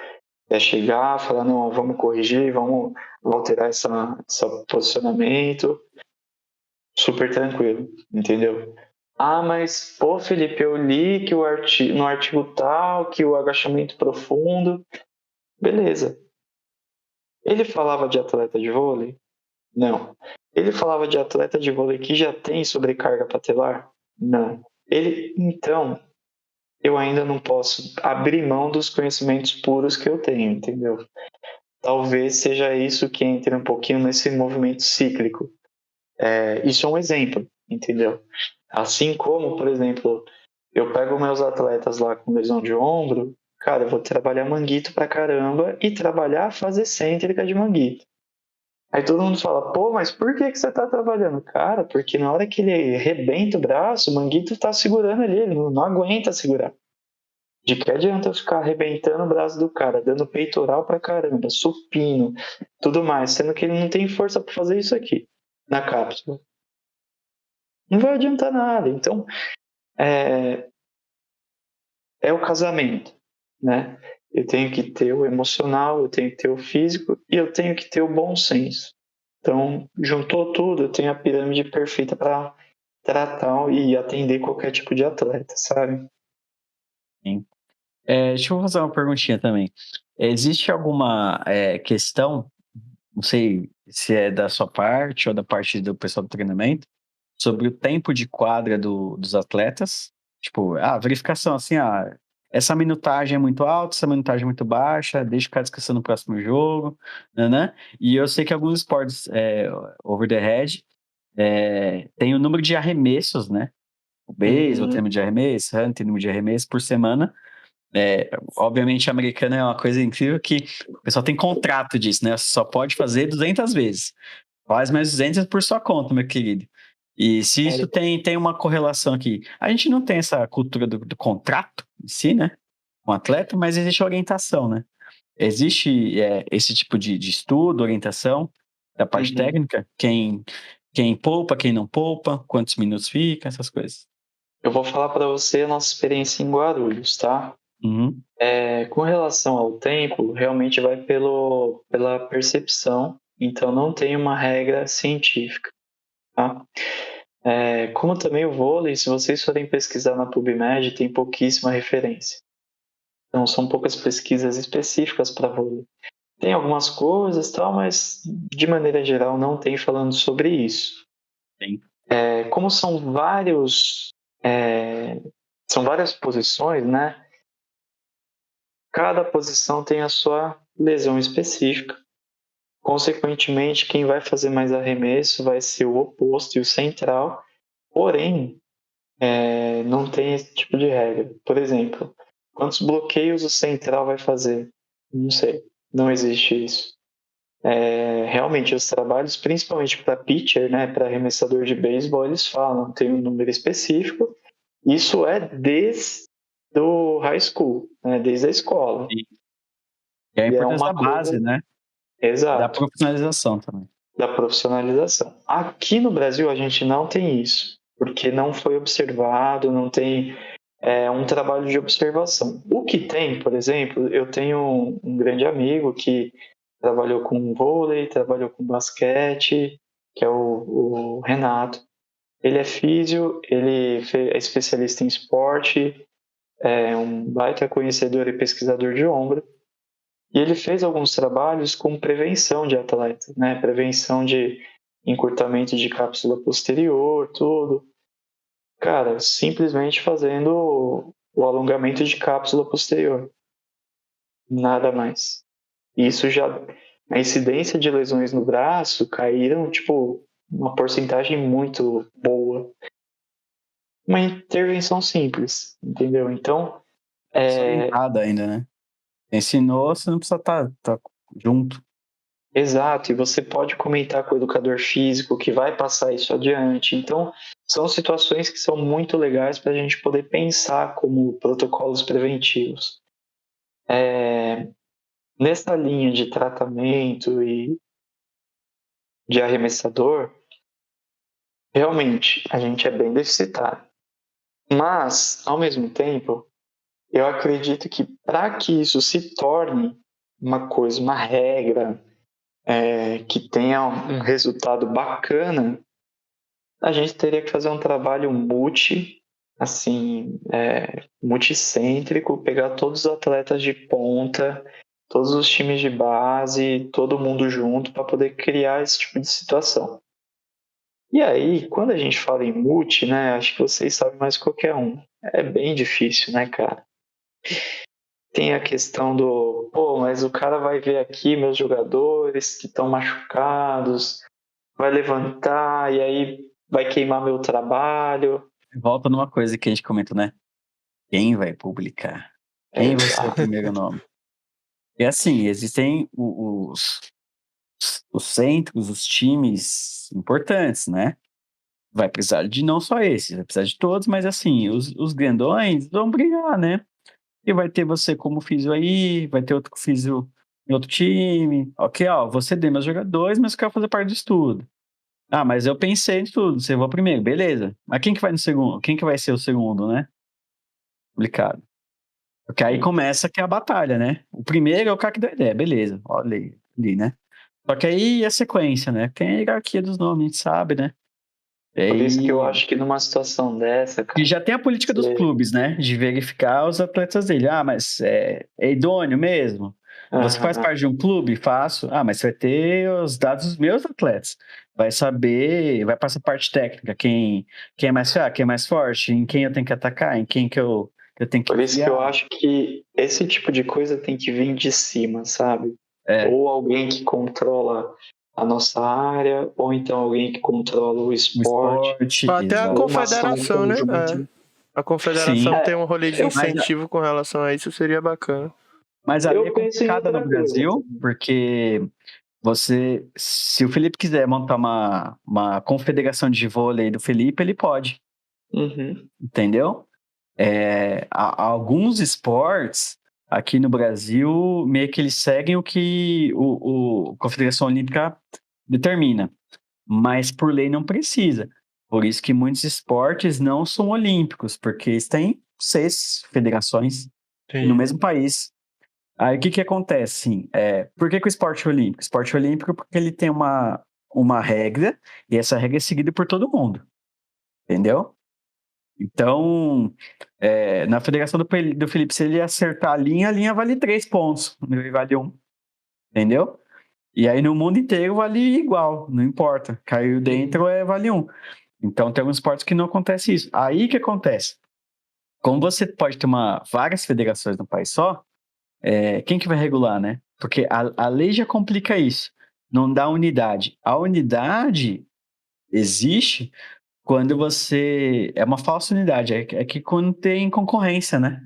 É chegar, falar, não, vamos corrigir, vamos alterar esse posicionamento, super tranquilo, entendeu? Ah, mas, pô, Felipe, eu li que no artigo tal, que o agachamento profundo, beleza. Ele falava de atleta de vôlei? Não. Ele falava de atleta de vôlei que já tem sobrecarga patelar? Não. Então, eu ainda não posso abrir mão dos conhecimentos puros que eu tenho, entendeu? Talvez seja isso que entre um pouquinho nesse movimento cíclico. Isso é um exemplo, entendeu? Assim como, por exemplo, eu pego meus atletas lá com lesão de ombro, cara, eu vou trabalhar manguito pra caramba e trabalhar a fase excêntrica de manguito. Aí todo mundo fala, pô, mas por que você tá trabalhando? Cara, porque na hora que ele rebenta o braço, o manguito tá segurando ali, ele não aguenta segurar. De que adianta eu ficar arrebentando o braço do cara, dando peitoral pra caramba, supino, tudo mais, sendo que ele não tem força pra fazer isso aqui, na cápsula. Não vai adiantar nada. Então, é o casamento, né? Eu tenho que ter o emocional, eu tenho que ter o físico e eu tenho que ter o bom senso. Então, juntou tudo, eu tenho a pirâmide perfeita para tratar e atender qualquer tipo de atleta, sabe? Sim. Deixa eu fazer uma perguntinha também. Existe alguma questão, não sei se é da sua parte ou da parte do pessoal do treinamento, sobre o tempo de quadra dos atletas? Tipo, verificação assim, essa minutagem é muito alta, essa minutagem é muito baixa, deixa o cara descansando no próximo jogo, né? E eu sei que alguns esportes over the head tem o número de arremessos, né? O beisebol tem número de arremessos, handball tem número de arremessos por semana. Obviamente, americano é uma coisa incrível que o pessoal tem contrato disso, né? Você só pode fazer 200 vezes. Faz mais 200 por sua conta, meu querido. E se isso tem uma correlação aqui. A gente não tem essa cultura do contrato em si, né? Com o atleta, mas existe orientação, né? Existe esse tipo de estudo, orientação da parte técnica? Quem poupa, quem não poupa, quantos minutos fica, essas coisas. Eu vou falar para você a nossa experiência em Guarulhos, tá? Uhum. Com relação ao tempo, realmente vai pela percepção, então não tem uma regra científica. tá? Como também o vôlei, se vocês forem pesquisar na PubMed, tem pouquíssima referência. Então, são poucas pesquisas específicas para vôlei. Tem algumas coisas, tal, mas de maneira geral não tem falando sobre isso. Sim. Como são várias posições, né? Cada posição tem a sua lesão específica. Consequentemente, quem vai fazer mais arremesso vai ser o oposto e o central. Porém, não tem esse tipo de regra. Por exemplo, quantos bloqueios o central vai fazer? Não sei, não existe isso. Realmente, os trabalhos, principalmente para pitcher, né, para arremessador de beisebol, eles falam, tem um número específico. Isso é desde o high school, né, desde a escola. E a E é importância uma da base, coisa... né? Da Exato, profissionalização também. da profissionalização. Aqui no Brasil, a gente não tem isso, porque não foi observado, não tem um trabalho de observação. O que tem, por exemplo, eu tenho um grande amigo que trabalhou com vôlei, trabalhou com basquete, que é o Renato. Ele é físio, ele é especialista em esporte, é um baita conhecedor e pesquisador de ombro. E ele fez alguns trabalhos com prevenção de atleta, né? Prevenção de encurtamento de cápsula posterior, tudo. Cara, simplesmente fazendo o alongamento de cápsula posterior. Nada mais. Isso já... A incidência de lesões no braço caíram, tipo, uma porcentagem muito boa. Uma intervenção simples, entendeu? Então, Orientada ainda, né? Ensinou, você não precisa estar junto. exato, e você pode comentar com o educador físico que vai passar isso adiante. Então, são situações que são muito legais para a gente poder pensar como protocolos preventivos. Nessa linha de tratamento e de arremessador, realmente a gente é bem deficitário. Mas, ao mesmo tempo, eu acredito que para que isso se torne uma coisa, uma regra, que tenha um resultado bacana, a gente teria que fazer um trabalho multicêntrico, pegar todos os atletas de ponta, todos os times de base, todo mundo junto para poder criar esse tipo de situação. E aí, quando a gente fala em multi, né, acho que vocês sabem mais que qualquer um. É bem difícil, né, cara? Tem a questão do, mas o cara vai ver aqui meus jogadores que estão machucados, vai levantar e aí vai queimar meu trabalho. Volta numa coisa que a gente comentou, né? Quem vai publicar? Quem vai ser o primeiro nome? E assim, existem os centros, os times importantes, né? Vai precisar de não só esses, vai precisar de todos, mas assim, os grandões vão brigar, né? E vai ter você como físio aí, vai ter outro físio em outro time. Ok, ó, você deu meus jogadores, mas eu quero fazer parte disso tudo. Ah, mas eu pensei em tudo, você vai primeiro, beleza. Mas quem que vai no segundo? Quem que vai ser o segundo, né? Complicado. Porque aí começa que é a batalha, né? O primeiro é o cara que dá ideia, beleza. Olha aí, ali, né? Só que aí é sequência, né? Tem a hierarquia dos nomes, a gente sabe, né? Por isso que eu E acho que numa situação dessa, E cara, já tem a política dos clubes, né? De verificar os atletas dele. Ah, mas é idôneo mesmo? Você faz parte de um clube? Faço. Ah, mas você vai ter os dados dos meus atletas. Vai saber, vai passar a parte técnica, quem é mais fraco, quem é mais forte, em quem eu tenho que atacar, em quem que eu tenho que por isso que eu enfiar. acho que esse tipo de coisa tem que vir de cima, sabe? É, Ou alguém que controla a nossa área, ou então alguém que controla o o esporte, esporte, Ou até a exato. ou uma ação em confederação, né? conjunto. A confederação Sim, tem um rolê de Eu, mas, incentivo com relação a isso, seria bacana. mas a lei é eu penso em complicada no outra coisa Brasil, também. porque se o Felipe quiser montar uma confederação de vôlei do Felipe, ele pode. Uhum. Entendeu? Alguns esportes aqui no Brasil meio que eles seguem o que a Confederação Olímpica determina, mas por lei não precisa. Por isso que muitos esportes não são olímpicos, porque eles têm 6 federações no Entendi. mesmo país. Aí o que acontece? Assim, por que o esporte olímpico? O esporte olímpico porque ele tem uma regra, e essa regra é seguida por todo mundo, entendeu? Então, na federação do Felipe, se ele acertar a linha vale 3 pontos, o meu vale 1, entendeu? E aí no mundo inteiro vale igual, não importa. Caiu dentro vale 1. Então tem alguns esportes que não acontece isso. Aí que acontece? Como você pode ter várias federações no país só, quem que vai regular, né? Porque a lei já complica isso. Não dá unidade. A unidade existe quando você... É uma falsa unidade. É que quando tem concorrência, né?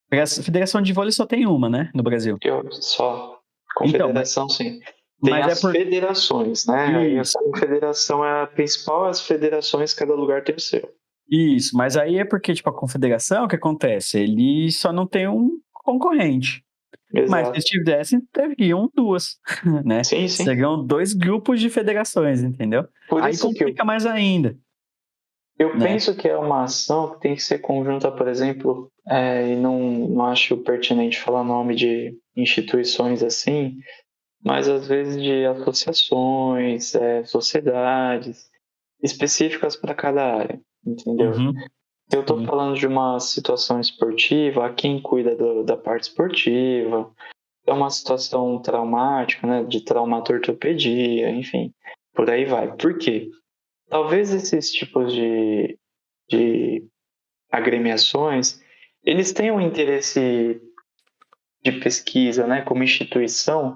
Porque a federação de vôlei só tem uma, né? No Brasil. Só. Então, Confederação, sim. Tem mas as federações, né? Aí a Isso. confederação é a principal, as federações, cada lugar tem o seu. Isso, mas aí é porque, tipo, a confederação, o que acontece? Ele só não tem um concorrente. Mas se Exato. eles tivessem, teriam 2, né? Sim, sim. Seriam 2 grupos de federações, entendeu? Por Aí isso que complica mais ainda, eu né? penso que é uma ação que tem que ser conjunta, por exemplo, e não acho pertinente falar nome de instituições assim, mas às vezes de associações, sociedades específicas para cada área, entendeu? Uhum. Eu estou Sim. falando de uma situação esportiva, a quem cuida da parte esportiva, é uma situação traumática, né, de traumatortopedia, enfim, por aí vai. Por quê? Talvez esses tipos de agremiações, eles têm um interesse de pesquisa, né, como instituição,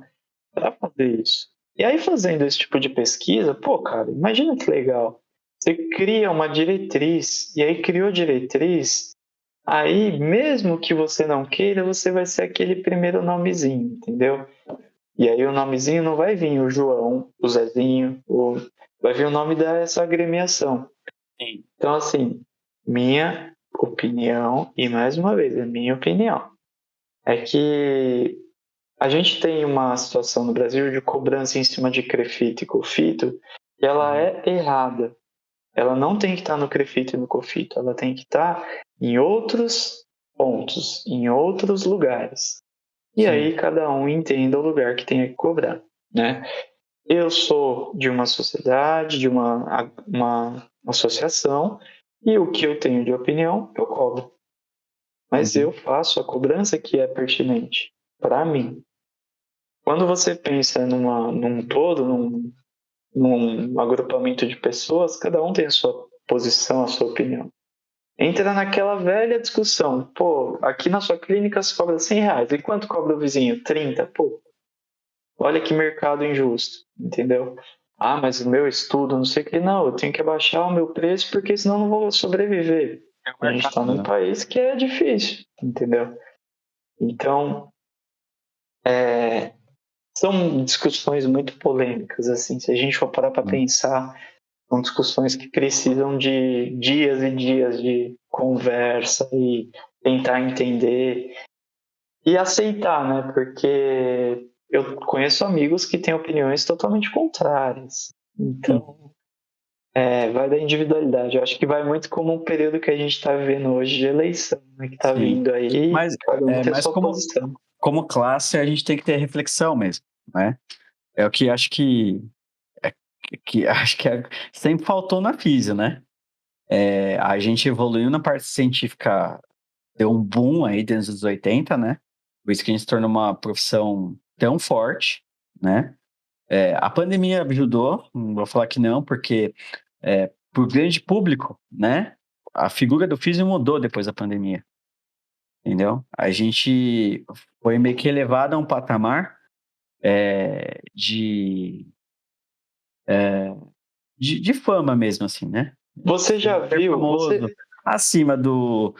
para fazer isso. E aí, fazendo esse tipo de pesquisa, pô, cara, imagina que legal. Você cria uma diretriz, e aí criou diretriz, aí, mesmo que você não queira, você vai ser aquele primeiro nomezinho, entendeu? E aí o nomezinho não vai vir o João, o Zezinho, vai vir o nome dessa agremiação. Sim. Então, assim, minha opinião, e mais uma vez, é minha opinião, é que a gente tem uma situação no Brasil de cobrança em cima de crefito e cofito, e ela é errada. Ela não tem que estar no crefito e no cofito, ela tem que estar em outros pontos, em outros lugares. E Sim. aí cada um entenda o lugar que tem que cobrar, né? Eu sou de uma sociedade, de uma associação, e o que eu tenho de opinião, eu cobro. Mas eu faço a cobrança que é pertinente para mim. Quando você pensa num todo, num agrupamento de pessoas, cada um tem a sua posição, a sua opinião. Entra naquela velha discussão. Pô, aqui na sua clínica se cobra R$100. E quanto cobra o vizinho? 30. Pô, olha que mercado injusto, entendeu? Ah, mas o meu estudo, não sei o que. Não, eu tenho que abaixar o meu preço porque senão eu não vou sobreviver. A gente está num país que é difícil, entendeu? Então, são discussões muito polêmicas, assim. Se a gente for parar para pensar, são discussões que precisam de dias e dias de conversa e tentar entender e aceitar, né? Porque eu conheço amigos que têm opiniões totalmente contrárias. Então, vai da individualidade. Eu acho que vai muito como um período que a gente está vivendo hoje de eleição, né? Que está Sim. vindo aí, cada um tem a Mas sua posição. como classe, a gente tem que ter reflexão mesmo, né? É o que acho que acho que sempre faltou na física, né? A gente evoluiu na parte científica, deu um boom aí desde os 80, né? Por isso que a gente se tornou uma profissão tão forte, né? A pandemia ajudou, não vou falar que não, porque para o grande público, né? A figura do físico mudou depois da pandemia, entendeu? A gente foi meio que elevado a um patamar de fama mesmo, assim, né? Você já Ser viu? famoso, acima Eu do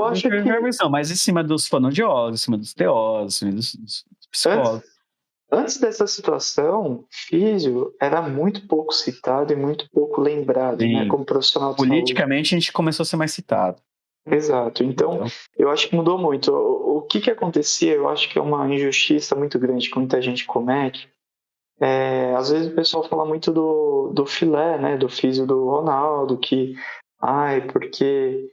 acho que intervenção, mas acima dos fonoaudiólogos, acima dos teólogos, acima dos antes, psicólogos. antes dessa situação, físio era muito pouco citado e muito pouco lembrado, né, Sim. como profissional de saúde. Politicamente, a gente começou a ser mais citado. Exato. Então, Então, eu acho que mudou muito. O que acontecia, eu acho que é uma injustiça muito grande que muita gente comete. Às vezes o pessoal fala muito do filé, né, do físio do Ronaldo, que, ai, porque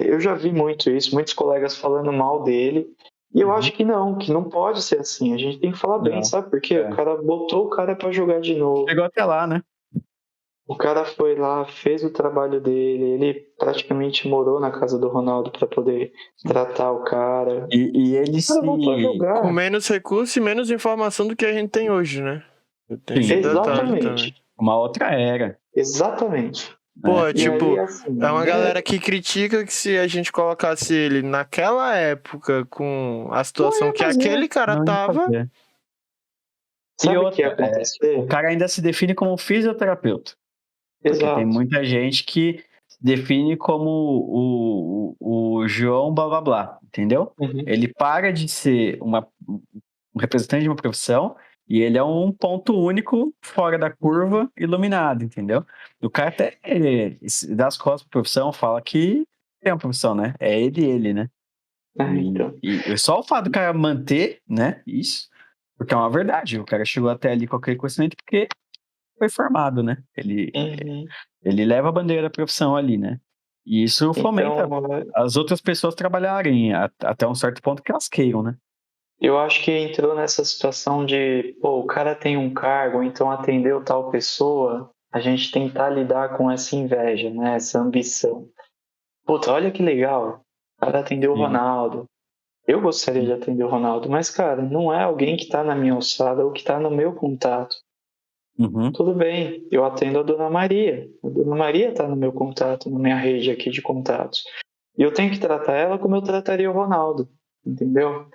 eu já vi muito isso, muitos colegas falando mal dele, E eu acho que não pode ser assim. A gente tem que falar bem, Não. sabe por quê? O cara botou o cara pra jogar de novo. Chegou até lá, né? O cara foi lá, fez o trabalho dele, ele praticamente morou na casa do Ronaldo pra poder tratar o cara. E ele O cara voltou a se. jogar. Com menos recurso e menos informação do que a gente tem hoje, né? Tem esse Sim. detalhe também. Exatamente. Uma outra era. Pô, né? Exatamente. E tipo, aí, assim, é uma galera que critica que se a gente colocasse ele naquela época com a situação ia que fazer. aquele cara Não ia tava, fazer. sabe o que ia outra, acontecer? o cara ainda se define como fisioterapeuta. Porque tem Exato. muita gente que se define como o João blá blá blá, entendeu? Uhum. Ele para de ser um representante de uma profissão e ele é um ponto único fora da curva, iluminado, entendeu? O cara até dá as costas pra profissão, fala que tem uma profissão, né? É ele, né? Então. E só o fato do cara manter, né, isso, porque é uma verdade, o cara chegou até ali com aquele conhecimento porque foi formado, né? Uhum. Ele leva a bandeira da profissão ali, né? E isso fomenta Então, as outras pessoas trabalharem até um certo ponto que elas queiram, né? eu acho que entrou nessa situação de, pô, o cara tem um cargo, então atendeu tal pessoa, a gente tentar lidar com essa inveja, né? Essa ambição. Puta, olha que legal. O cara atendeu o Sim. Ronaldo. Eu gostaria de atender o Ronaldo, mas, cara, não é alguém que está na minha alçada ou que está no meu contato. Uhum. Tudo bem, eu atendo a Dona Maria. A Dona Maria está no meu contato, na minha rede aqui de contatos. E eu tenho que tratar ela como eu trataria o Ronaldo, entendeu?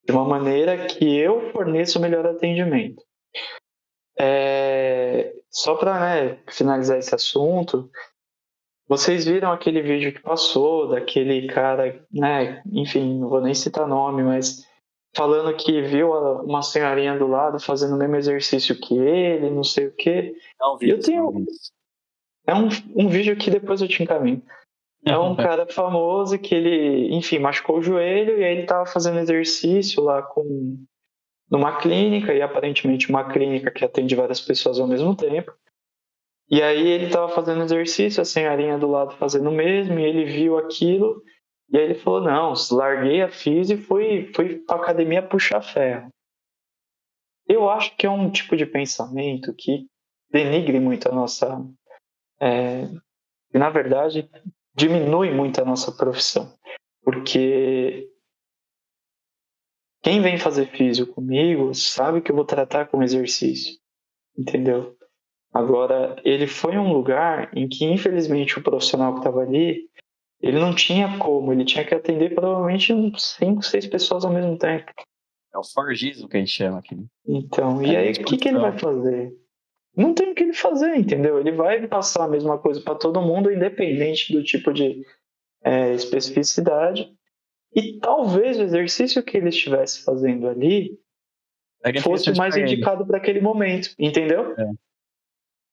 De uma maneira que eu forneça o melhor atendimento. Só para finalizar esse assunto, vocês viram aquele vídeo que passou daquele cara, né? Enfim, não vou nem citar nome, mas falando que viu uma senhorinha do lado fazendo o mesmo exercício que ele, não sei o quê. Não vi E eu isso, não tenho. vi isso. É um vídeo que depois eu te encaminho. É um cara famoso que ele, enfim, machucou o joelho e aí ele tava fazendo exercício lá numa clínica, e aparentemente uma clínica que atende várias pessoas ao mesmo tempo. E aí ele tava fazendo exercício, a senhorinha do lado fazendo o mesmo, e ele viu aquilo, e aí ele falou, não, larguei a física e fui pra academia puxar ferro. Eu acho que é um tipo de pensamento que denigre muito a nossa... e, na verdade, diminui muito a nossa profissão. Porque quem vem fazer físio comigo sabe que eu vou tratar como exercício, entendeu? Agora, ele foi um lugar em que, infelizmente, o profissional que estava ali, ele não tinha como, ele tinha que atender provavelmente uns 5, 6 pessoas ao mesmo tempo. É o forgismo que a gente chama aqui. Então, É e a aí, o que ele vai disposição. fazer? Não tem o que ele fazer, entendeu? Ele vai passar a mesma coisa para todo mundo, independente do tipo de especificidade. E talvez o exercício que ele estivesse fazendo ali Pega fosse o interessante mais pra ele. indicado para aquele momento, entendeu? É.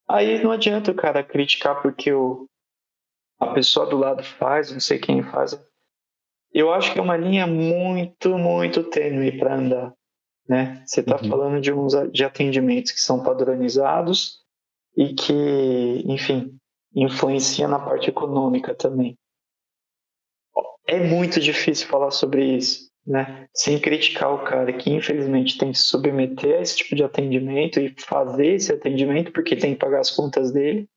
Aí não adianta o cara criticar porque a pessoa do lado faz, não sei quem faz. Eu acho que é uma linha muito, muito tênue para andar, né? Você está Uhum. falando de atendimentos que são padronizados e que, enfim, influencia na parte econômica também. É muito difícil falar sobre isso, né? Sem criticar o cara que infelizmente tem que se submeter a esse tipo de atendimento e fazer esse atendimento porque tem que pagar as contas dele.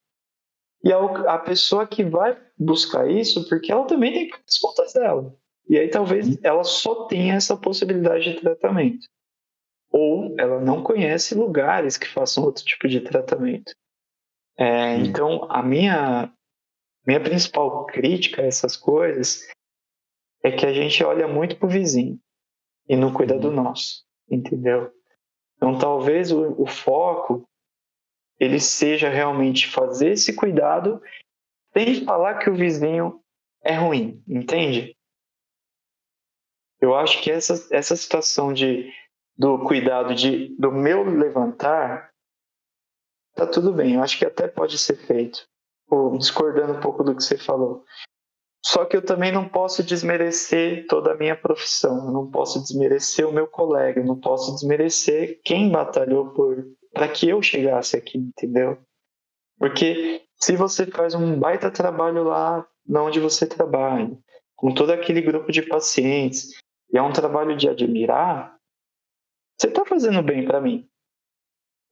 E a pessoa que vai buscar isso porque ela também tem que pagar as contas dela. E aí talvez ela só tenha essa possibilidade de tratamento. Ou ela não conhece lugares que façam outro tipo de tratamento. Então, a minha principal crítica a essas coisas é que a gente olha muito pro vizinho e não cuida do nosso, entendeu? Então, talvez o foco ele seja realmente fazer esse cuidado sem falar que o vizinho é ruim, entende? Eu acho que essa situação do cuidado do meu levantar tá tudo bem, eu acho que até pode ser feito, discordando um pouco do que você falou. Só que eu também não posso desmerecer toda a minha profissão, eu não posso desmerecer o meu colega, eu não posso desmerecer quem batalhou para que eu chegasse aqui, entendeu? Porque se você faz um baita trabalho lá onde você trabalha, com todo aquele grupo de pacientes, e é um trabalho de admirar, você tá fazendo bem para mim.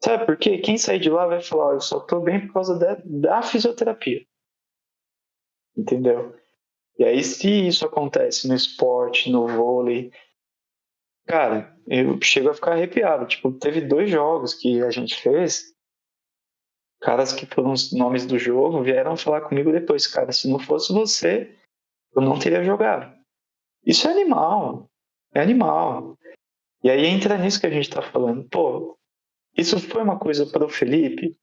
Sabe por quê? Quem sair de lá vai falar, eu só tô bem por causa da fisioterapia. Entendeu? E aí, se isso acontece no esporte, no vôlei, cara, eu chego a ficar arrepiado. Tipo, teve 2 jogos que a gente fez, caras que foram os nomes do jogo vieram falar comigo depois, cara, se não fosse você, eu não teria jogado. Isso é animal. É animal. E aí entra nisso que a gente tá falando. Pô, isso foi uma coisa pro Felipe?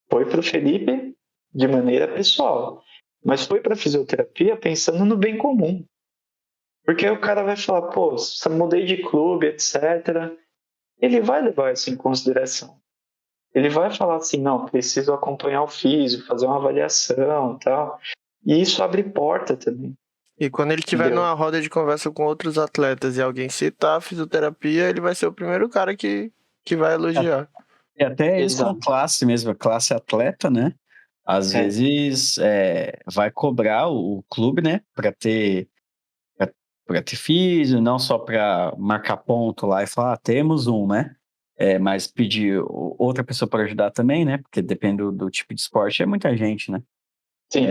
Foi pro Felipe de maneira pessoal. Mas foi pra fisioterapia pensando no bem comum. Porque aí o cara vai falar, pô, mudei de clube, etc. Ele vai levar isso em consideração. Ele vai falar assim, não, preciso acompanhar o físico, fazer uma avaliação e tal. E isso abre porta também, E quando ele estiver entendeu? numa roda de conversa com outros atletas e alguém citar a fisioterapia, ele vai ser o primeiro cara que vai elogiar. E até eles como Exato. classe mesmo, classe atleta, né? Às É, vezes vai cobrar o clube, né? Para ter físio, não só para marcar ponto lá e falar, temos um, né? Mas pedir outra pessoa para ajudar também, né? Porque depende do tipo de esporte, é muita gente, né? sim,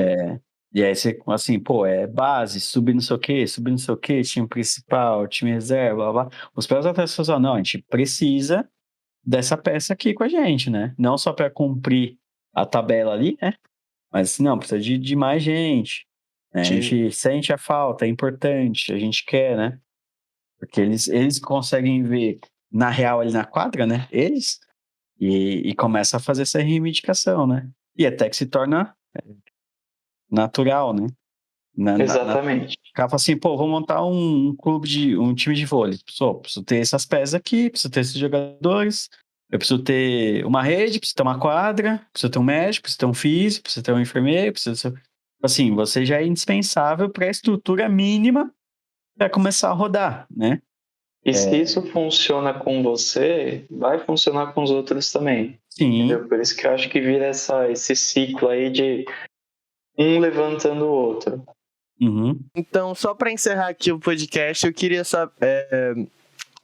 E aí você, assim, pô, é base, subir não sei o quê, subir não sei o quê, time principal, time reserva, blá, blá. Os próprios atletas falam, não, a gente precisa dessa peça aqui com a gente, né? Não só para cumprir a tabela ali, né? Mas não, precisa de mais gente, né? A Sim. gente sente a falta, é importante, a gente quer, né? Porque eles conseguem ver na real ali na quadra, né? Eles, e começa a fazer essa reivindicação, né? E até que se torna natural, né? exatamente. O cara fala assim, pô, vou montar um time de vôlei. Pô, preciso ter essas peças aqui, preciso ter esses jogadores, eu preciso ter uma rede, preciso ter uma quadra, preciso ter um médico, preciso ter um físico, preciso ter um enfermeiro, preciso ter... Assim, você já é indispensável para a estrutura mínima para começar a rodar, né? E se isso funciona com você, vai funcionar com os outros também. Sim. Entendeu? Por isso que eu acho que vira esse ciclo aí de um levantando o outro. Uhum. Então, só para encerrar aqui o podcast, eu queria saber.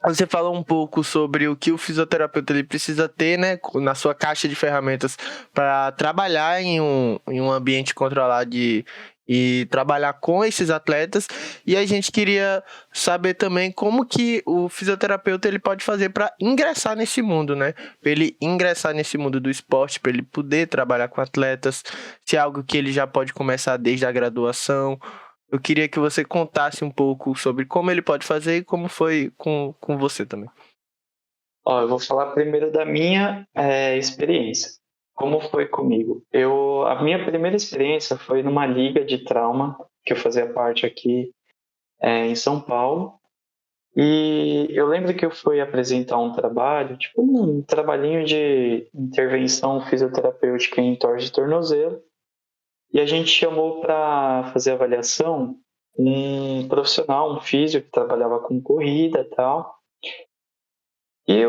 Você falou um pouco sobre o que o fisioterapeuta ele precisa ter, né, na sua caixa de ferramentas para trabalhar em um ambiente controlado e trabalhar com esses atletas. E a gente queria saber também como que o fisioterapeuta ele pode fazer para ingressar nesse mundo, né? Para ele ingressar nesse mundo do esporte, para ele poder trabalhar com atletas, se é algo que ele já pode começar desde a graduação. Eu queria que você contasse um pouco sobre como ele pode fazer e como foi com você também. Ó, eu vou falar primeiro da minha experiência. Como foi comigo? A minha primeira experiência foi numa liga de trauma que eu fazia parte aqui em São Paulo. E eu lembro que eu fui apresentar um trabalho, tipo um trabalhinho de intervenção fisioterapêutica em torse de tornozelo. E a gente chamou para fazer avaliação um profissional, um físio que trabalhava com corrida e tal. E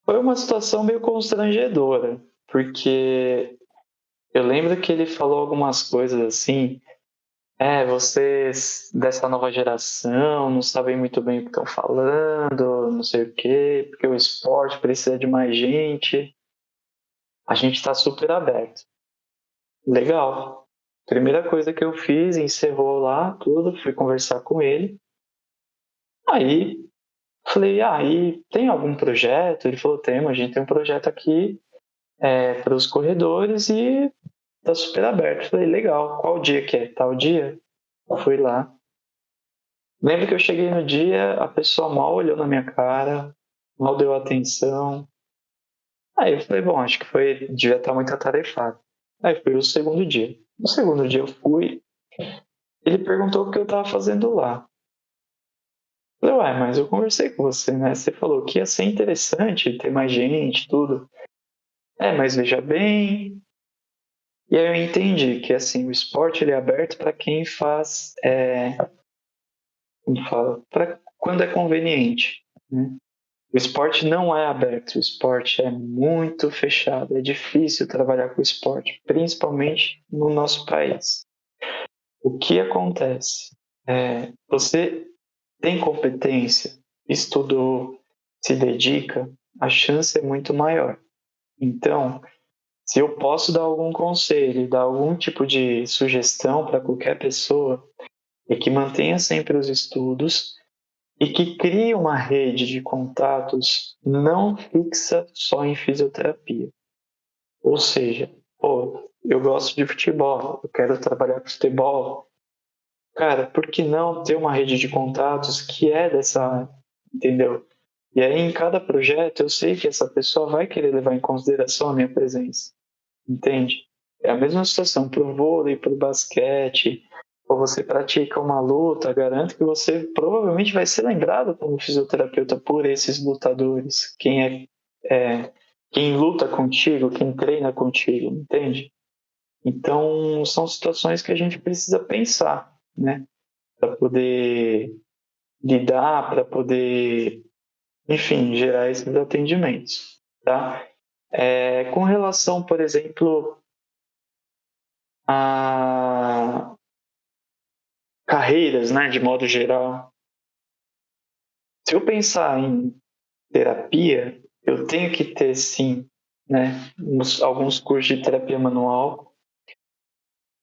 foi uma situação meio constrangedora, porque eu lembro que ele falou algumas coisas assim, vocês dessa nova geração não sabem muito bem o que estão falando, não sei o quê, porque o esporte precisa de mais gente. A gente está super aberto. Legal. Primeira coisa que eu fiz, encerrou lá tudo, fui conversar com ele. Aí falei, e tem algum projeto? Ele falou, temos, a gente tem um projeto aqui para os corredores e tá super aberto. Falei, legal, qual dia que é? Tal dia? Eu fui lá. Lembro que eu cheguei no dia, a pessoa mal olhou na minha cara, mal deu atenção. Aí eu falei, bom, acho que devia estar muito atarefado. Aí foi o segundo dia. No segundo dia eu fui, ele perguntou o que eu estava fazendo lá. Eu falei, mas eu conversei com você, né? Você falou que ia ser interessante ter mais gente, tudo. Mas veja bem. E aí eu entendi que assim, o esporte ele é aberto para quem faz, como fala, para quando é conveniente, né? O esporte não é aberto, o esporte é muito fechado, é difícil trabalhar com esporte, principalmente no nosso país. O que acontece? Você tem competência, estudou, se dedica, a chance é muito maior. Então, se eu posso dar algum conselho, dar algum tipo de sugestão para qualquer pessoa, é que mantenha sempre os estudos e que crie uma rede de contatos não fixa só em fisioterapia. Ou seja, eu gosto de futebol, eu quero trabalhar com futebol. Cara, por que não ter uma rede de contatos que é dessa área, entendeu? E aí, em cada projeto, eu sei que essa pessoa vai querer levar em consideração a minha presença, entende? É a mesma situação para o vôlei, para o basquete, ou você pratica uma luta, garanto que você provavelmente vai ser lembrado como fisioterapeuta por esses lutadores, quem luta contigo, quem treina contigo, entende? Então, são situações que a gente precisa pensar, né? Para poder lidar, para poder, enfim, gerar esses atendimentos, tá? Com relação, por exemplo, a carreiras, né, de modo geral, se eu pensar em terapia, eu tenho que ter, sim, né, alguns cursos de terapia manual.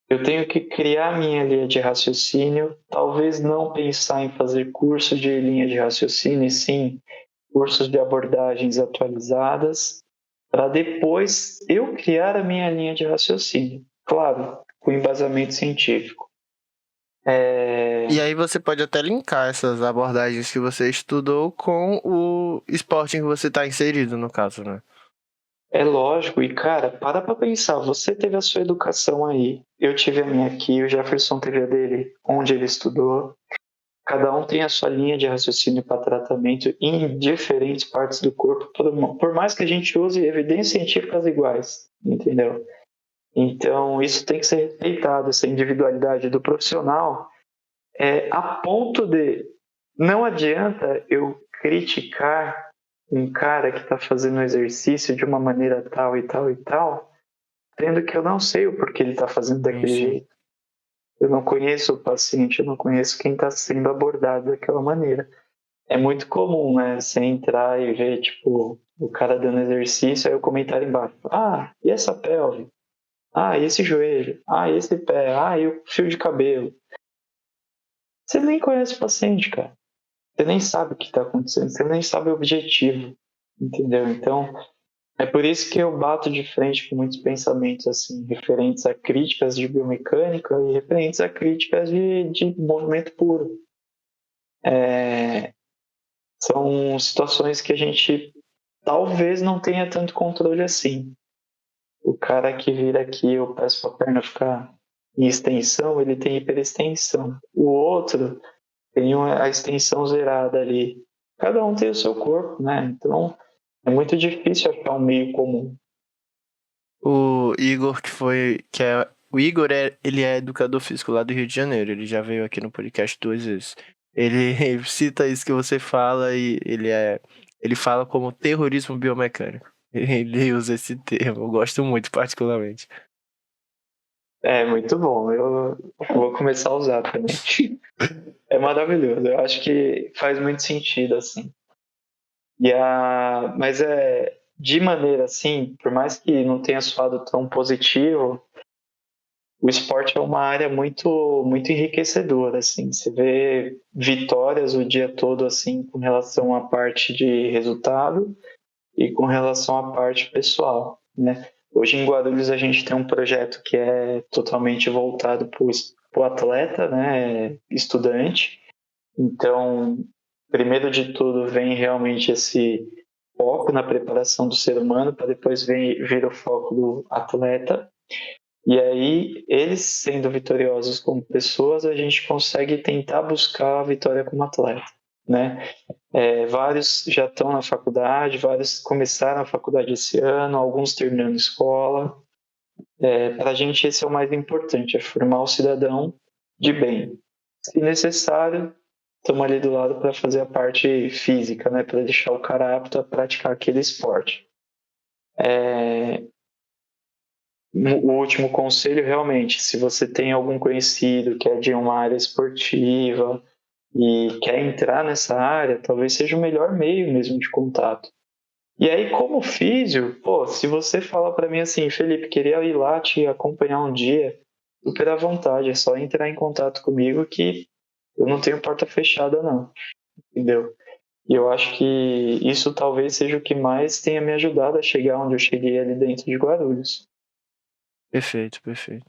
Eu tenho que criar minha linha de raciocínio, talvez não pensar em fazer curso de linha de raciocínio, e sim cursos de abordagens atualizadas, para depois eu criar a minha linha de raciocínio. Claro, com embasamento científico. E aí você pode até linkar essas abordagens que você estudou com o esporte em que você está inserido, no caso, né? É lógico, e cara, para pensar, você teve a sua educação aí, eu tive a minha aqui, o Jefferson teve a dele onde ele estudou, cada um tem a sua linha de raciocínio para tratamento em diferentes partes do corpo, por mais que a gente use evidências científicas iguais, entendeu? Então, isso tem que ser respeitado, essa individualidade do profissional, a ponto de não adianta eu criticar um cara que está fazendo exercício de uma maneira tal e tal e tal, tendo que eu não sei o porquê ele está fazendo daquele jeito. Eu não conheço o paciente, eu não conheço quem está sendo abordado daquela maneira. É muito comum, né? Você entrar e ver, tipo, o cara dando exercício, aí o comentário embaixo. Ah, e essa pelve? Ah, e esse joelho? Ah, e esse pé? Ah, e o fio de cabelo? Você nem conhece o paciente, cara. Você nem sabe o que está acontecendo, você nem sabe o objetivo, entendeu? Então, é por isso que eu bato de frente com muitos pensamentos assim, referentes a críticas de biomecânica e referentes a críticas de movimento puro. São situações que a gente talvez não tenha tanto controle assim. O cara que vira aqui, eu peço para a perna ficar em extensão, ele tem hiperextensão. O outro tem a extensão zerada ali. Cada um tem o seu corpo, né? Então é muito difícil achar um meio comum. O Igor, o Igor ele é educador físico lá do Rio de Janeiro. Ele já veio aqui no podcast 2 vezes. Ele cita isso que você fala e ele fala como terrorismo biomecânico. Ele usa esse termo, eu gosto muito, particularmente. É muito bom, eu vou começar a usar também. É maravilhoso, eu acho que faz muito sentido, assim. Mas de maneira assim, por mais que não tenha soado tão positivo, o esporte é uma área muito, muito enriquecedora, assim. Você vê vitórias o dia todo, assim, com relação à parte de resultado e com relação à parte pessoal, né? Hoje em Guarulhos a gente tem um projeto que é totalmente voltado para o atleta, né? Estudante. Então, primeiro de tudo, vem realmente esse foco na preparação do ser humano, para depois vir o foco do atleta. E aí, eles sendo vitoriosos como pessoas, a gente consegue tentar buscar a vitória como atleta, né? Vários já estão na faculdade, vários começaram a faculdade esse ano, alguns terminando escola. Para a gente, esse é o mais importante, é formar o cidadão de bem. Se necessário, estamos ali do lado para fazer a parte física, né? Para deixar o cara apto a praticar aquele esporte. O último conselho, realmente, se você tem algum conhecido que é de uma área esportiva e quer entrar nessa área, talvez seja o melhor meio mesmo de contato. E aí, como físio, pô, se você falar para mim assim, Felipe, queria ir lá te acompanhar um dia, super à vontade, é só entrar em contato comigo que eu não tenho porta fechada não, entendeu? E eu acho que isso talvez seja o que mais tenha me ajudado a chegar onde eu cheguei ali dentro de Guarulhos. Perfeito, perfeito.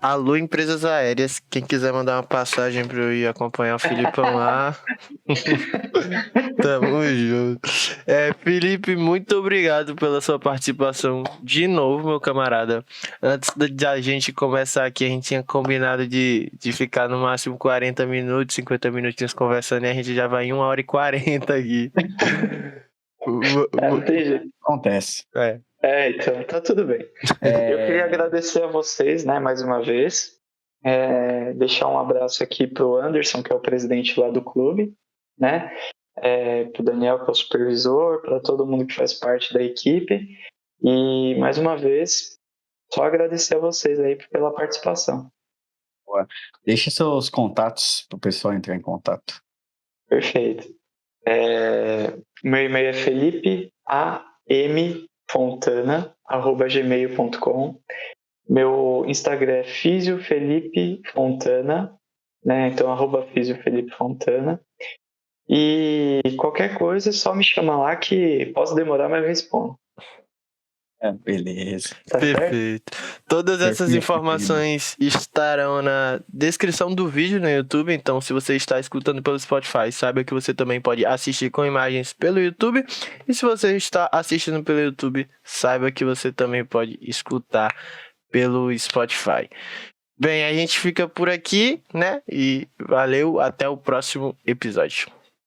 Alô, empresas aéreas, quem quiser mandar uma passagem pra eu ir acompanhar o Filipão lá, tamo junto. Felipe, muito obrigado pela sua participação de novo, meu camarada. Antes da gente começar aqui, a gente tinha combinado de ficar no máximo 40 minutos, 50 minutinhos conversando, e a gente já vai em 1h40 aqui. Não tem jeito. Acontece. Então, tá tudo bem. Eu queria agradecer a vocês, né, mais uma vez. Deixar um abraço aqui pro Anderson, que é o presidente lá do clube, né? Pro Daniel, que é o supervisor, para todo mundo que faz parte da equipe. E, mais uma vez, só agradecer a vocês aí pela participação. Deixe seus contatos para o pessoal entrar em contato. Perfeito. Meu e-mail é felipeamfontana@gmail.com. Meu Instagram é fisiofelipefontana, né? Então, @fisiofelipefontana. E qualquer coisa, é só me chamar lá que posso demorar, mas eu respondo. Beleza. Tá Perfeito. certo? Todas essas informações estarão na descrição do vídeo no YouTube, então se você está escutando pelo Spotify, saiba que você também pode assistir com imagens pelo YouTube, e se você está assistindo pelo YouTube, saiba que você também pode escutar pelo Spotify. Bem, a gente fica por aqui, né? E valeu, até o próximo episódio.